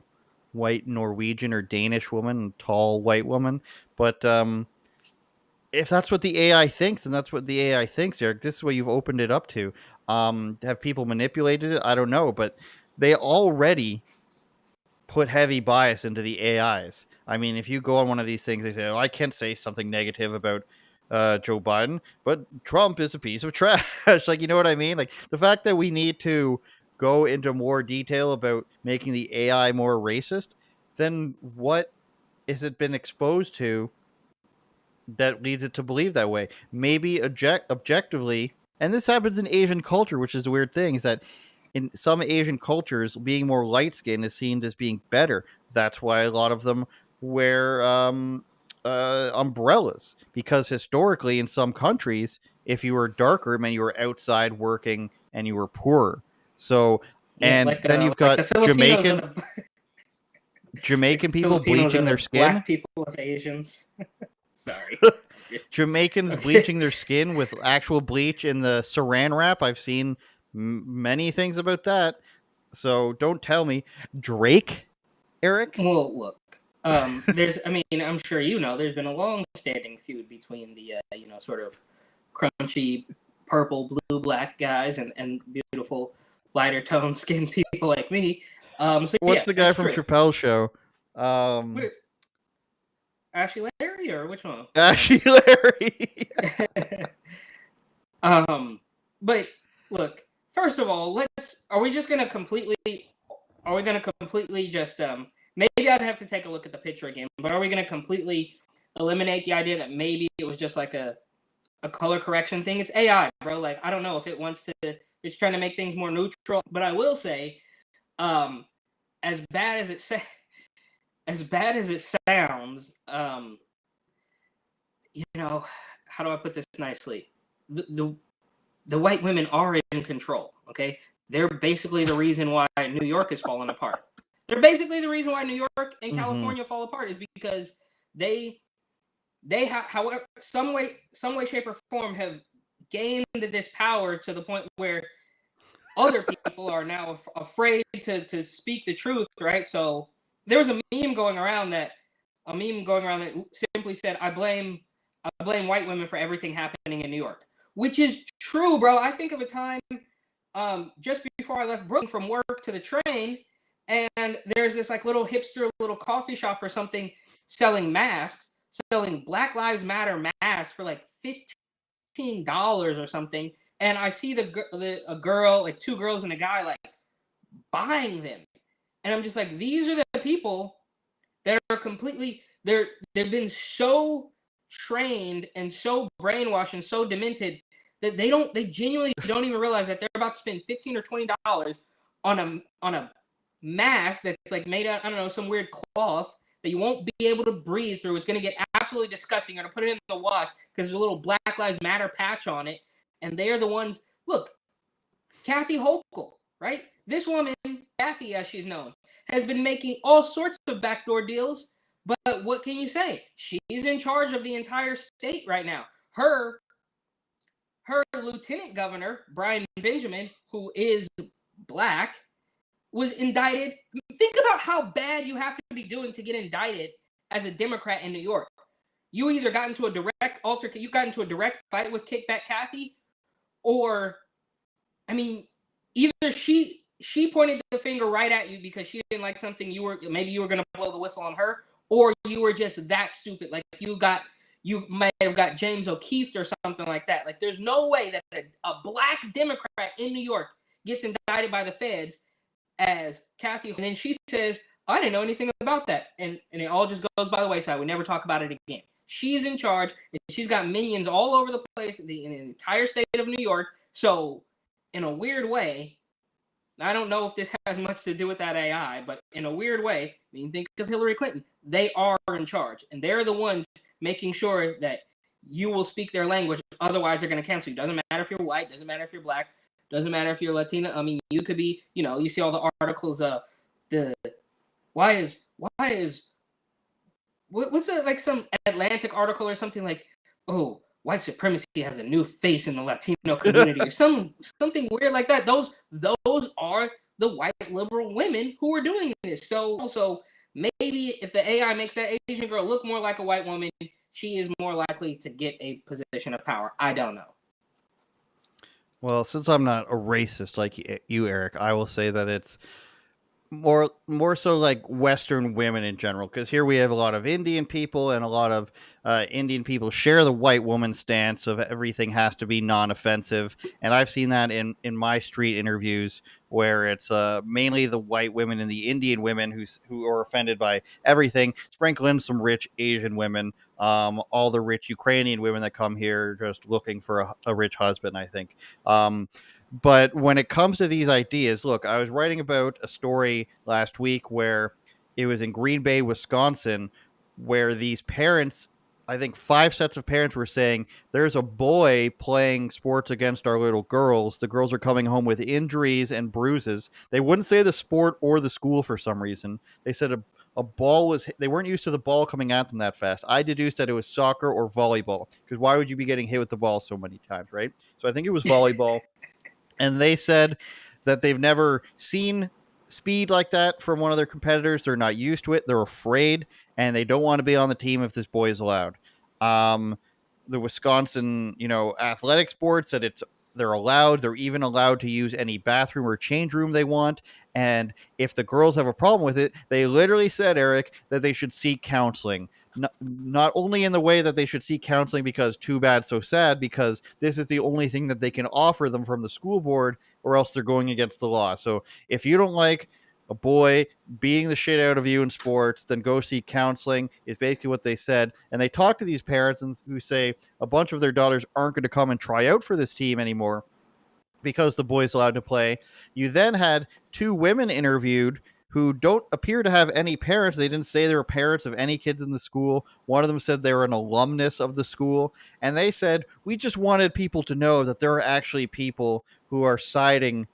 white Norwegian or Danish woman, tall white woman. But if that's what the AI thinks, then that's what the AI thinks, Eric. This is what you've opened it up to. Have people manipulated it? I don't know, but they already put heavy bias into the AIs. I mean, if you go on one of these things, they say, oh, I can't say something negative about Joe Biden, but Trump is a piece of trash. Like, you know what I mean? Like, the fact that we need to go into more detail about making the AI more racist, then what is it been exposed to that leads it to believe that way? Maybe objectively, and this happens in Asian culture, which is a weird thing, is that in some Asian cultures, being more light-skinned is seen as being better. That's why a lot of them wear umbrellas, because historically in some countries, if you were darker, it meant you were outside working and you were poorer. So, and like, then you've got Jamaican people bleaching their skin. Black people of Asians. Sorry. Jamaicans bleaching their skin with actual bleach in the saran wrap. I've seen many things about that. So don't tell me. Drake, Eric? Well, look. There's, I mean, I'm sure there's been a long-standing feud between the, sort of crunchy purple, blue, black guys and beautiful lighter tone skin people like me. What's the guy from Chappelle's show? Ashley Larry or which one? Ashley Larry. But look, first of all, are we going to completely just, maybe I'd have to take a look at the picture again, but are we going to completely eliminate the idea that maybe it was just like a color correction thing? It's AI, bro. Like, I don't know if it wants to, it's trying to make things more neutral, but I will say, as bad as it sounds, how do I put this nicely? The white women are in control, okay? They're basically the reason why New York is falling apart. They're basically the reason why New York and California fall apart is because they have, however, some way, shape, or form have gained this power to the point where other people are now afraid to speak the truth, right? So there was a meme going around that simply said, I blame white women for everything happening in New York, which is true, bro. I think of a time just before I left Brooklyn from work to the train, and there's this like little hipster little coffee shop or something selling masks, selling Black Lives Matter masks for like $15 or something. And I see a girl, like two girls and a guy, like buying them. And I'm just like, these are the people that are completely, they've been so trained and so brainwashed and so demented that they genuinely don't even realize that they're about to spend $15 or $20 on a mask that's like made out, I don't know, some weird cloth that you won't be able to breathe through. It's going to get absolutely disgusting. You're going to put it in the wash because there's a little Black Lives Matter patch on it. And they're the ones, look, Kathy Hochul, right? This woman, Kathy as she's known, has been making all sorts of backdoor deals. But what can you say? She's in charge of the entire state right now. Her lieutenant governor, Brian Benjamin, who is black, was indicted. Think about how bad you have to be doing to get indicted as a Democrat in New York. You either got into a direct fight with Kickback Kathy, or, I mean, either she pointed the finger right at you because she didn't like something you were going to blow the whistle on her, or you were just that stupid. Like you might have got James O'Keefe or something like that. Like there's no way that a black Democrat in New York gets indicted by the feds as Kathy. And then she says, I didn't know anything about that. And it all just goes by the wayside. We never talk about it again. She's in charge, and she's got minions all over the place in the entire state of New York. So in a weird way, I don't know if this has much to do with that AI, but in a weird way, I mean, think of Hillary Clinton. They are in charge, and they're the ones making sure that you will speak their language. Otherwise, they're going to cancel you. Doesn't matter if you're white. Doesn't matter if you're black. Doesn't matter if you're Latina. I mean, you could be, you see all the articles. Why is what's it, like some Atlantic article or something like, oh, white supremacy has a new face in the Latino community or something weird like that. Those are the white liberal women who are doing this. So maybe if the AI makes that Asian girl look more like a white woman, she is more likely to get a position of power. I don't know. Well, since I'm not a racist like you, Eric, I will say that it's more so like Western women in general, because here we have a lot of Indian people, and a lot of Indian people share the white woman stance of everything has to be non-offensive, and I've seen that in my street interviews where it's mainly the white women and the Indian women who are offended by everything. Sprinkle in some rich Asian women, all the rich Ukrainian women that come here just looking for a rich husband, I think. But when it comes to these ideas, look, I was writing about a story last week where it was in Green Bay, Wisconsin, where these parents, I think 5 sets of parents, were saying there's a boy playing sports against our little girls. The girls are coming home with injuries and bruises. They wouldn't say the sport or the school for some reason. They said a ball was, they weren't used to the ball coming at them that fast. I deduced that it was soccer or volleyball, because why would you be getting hit with the ball so many times, right? So I think it was volleyball. And they said that they've never seen speed like that from one of their competitors. They're not used to it. They're afraid, and they don't want to be on the team if this boy is allowed. The Wisconsin, athletic sports said they're allowed. They're even allowed to use any bathroom or change room they want. And if the girls have a problem with it, they literally said, Eric, that they should seek counseling. Not only in the way that they should seek counseling because too bad, so sad, because this is the only thing that they can offer them from the school board, or else they're going against the law. So if you don't like a boy beating the shit out of you in sports, then go seek counseling, is basically what they said. And they talk to these parents who say a bunch of their daughters aren't going to come and try out for this team anymore because the boy's allowed to play. You then had 2 women interviewed who don't appear to have any parents. They didn't say they were parents of any kids in the school. One of them said they were an alumnus of the school. And they said, we just wanted people to know that there are actually people who are siding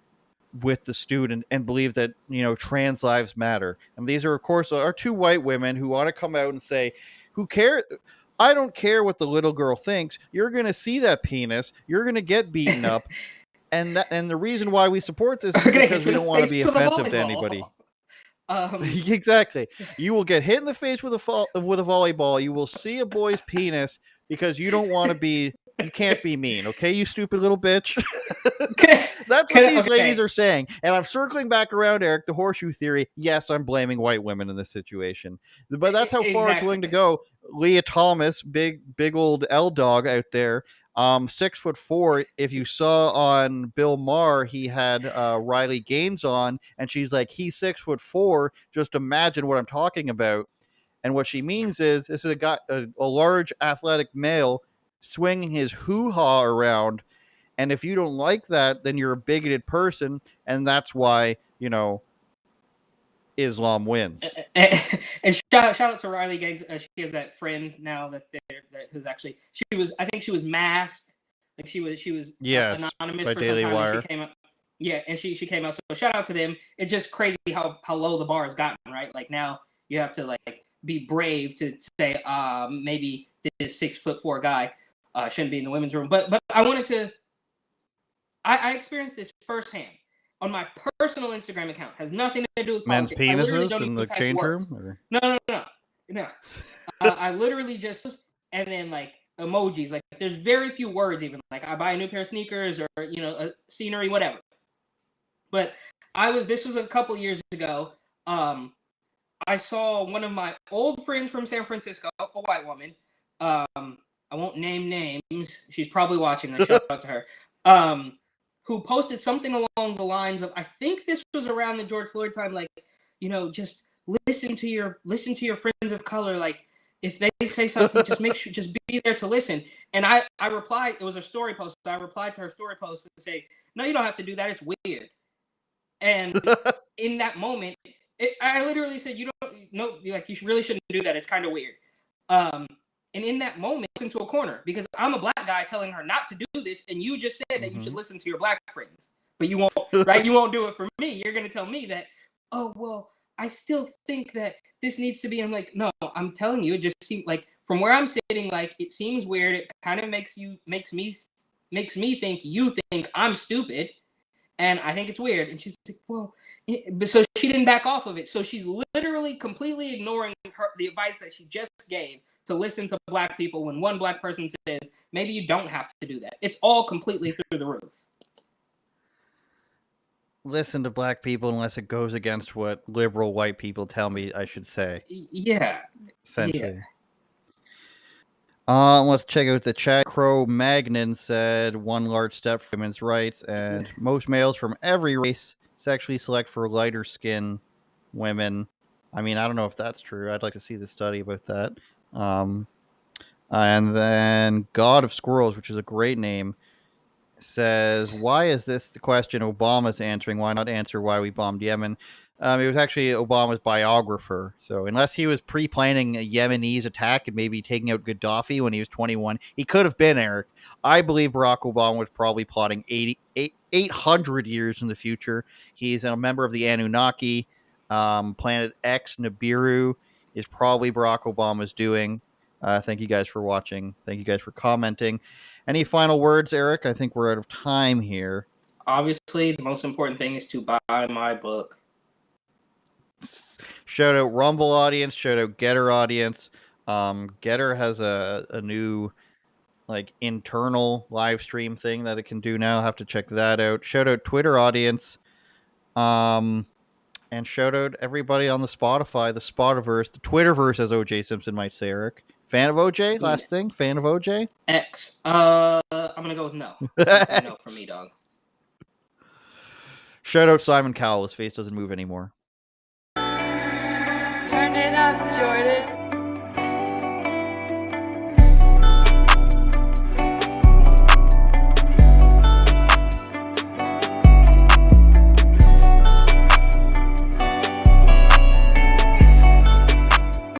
with the student and believe that, trans lives matter. And these are, of course, our 2 white women who want to come out and say, who cares? I don't care what the little girl thinks. You're going to see that penis. You're going to get beaten up. And the reason why we support this is because we don't want to be offensive to anybody. Exactly. You will get hit in the face with a volleyball. You will see a boy's penis because you don't want to be. You can't be mean, okay? You stupid little bitch. That's what these ladies are saying. And I'm circling back around, Eric, the horseshoe theory. Yes, I'm blaming white women in this situation, but that's how far it's willing to go. Leah Thomas, big old L dog out there. 6'4". If you saw on Bill Maher, he had Riley Gaines on, and she's like, he's 6'4". Just imagine what I'm talking about. And what she means is this is a guy, a large athletic male swinging his hoo-ha around. And if you don't like that, then you're a bigoted person. And that's why, Islam wins. And shout out to Riley Gaines. She has that friend now that who's actually, I think she was masked. Like she was anonymous by for Daily some time. Wire. And she came up. Yeah, and she came out. So shout out to them. It's just crazy how low the bar has gotten, right? Like now you have to like be brave to say maybe this 6'4" guy shouldn't be in the women's room. But I wanted to. I experienced this firsthand on my personal Instagram account. Has nothing to do with men's politics. penises in the change room. Or? No. I literally just and then like emojis. Like there's very few words even. Like I buy a new pair of sneakers or scenery, whatever. But this was a couple years ago. I saw one of my old friends from San Francisco, a white woman. I won't name names. She's probably watching this. Shout out to her. Who posted something along the lines of, I think this was around the George Floyd time, like, just listen to your friends of color. Like, if they say something, just be there to listen. And I replied, it was a story post. I replied to her story post and say, no, you don't have to do that. It's weird. And in that moment, I literally said, you really shouldn't do that. It's kind of weird. And in that moment, into a corner because I'm a black guy telling her not to do this, and you just said that you should listen to your black friends, but you won't, right? You won't do it for me. You're going to tell me that, oh, well, I still think that this needs to be. I'm like, no, I'm telling you, it just seems like from where I'm sitting, like it seems weird. It kind of makes me think you think I'm stupid, and I think it's weird. And she's like, well, but so she didn't back off of it. So she's literally completely ignoring the advice that she just gave to listen to black people when one black person says, maybe you don't have to do that. It's all completely through the roof. Listen to black people unless it goes against what liberal white people tell me I should say. Yeah. Essentially. Yeah. Let's check out the chat. Crow Magnan said, one large step for women's rights, and most males from every race sexually select for lighter skin women. I mean, I don't know if that's true. I'd like to see the study about that. And then God of Squirrels, which is a great name, says, why is this the question Obama's answering? Why not answer why we bombed Yemen? It was actually Obama's biographer. So unless he was pre-planning a Yemenis attack and maybe taking out Gaddafi when he was 21, he could have been, Eric. I believe Barack Obama was probably plotting 800 years in the future. He's a member of the Anunnaki. Planet X, Nibiru is probably Barack Obama's doing. Thank you guys for watching. Thank you guys for commenting. Any final words, Eric? I think we're out of time here. Obviously, the most important thing is to buy my book. Shout out Rumble audience. Shout out Getter audience. Getter has a new internal live stream thing that it can do now. I'll have to check that out. Shout out Twitter audience. And shout out everybody on the Spotify, the Spotiverse, the Twitterverse, as OJ Simpson might say, Eric. Fan of OJ? Last thing? Fan of OJ? X. I'm going to go with no. No for me, dog. Shout out Simon Cowell. His face doesn't move anymore. Turn it up, Jordan.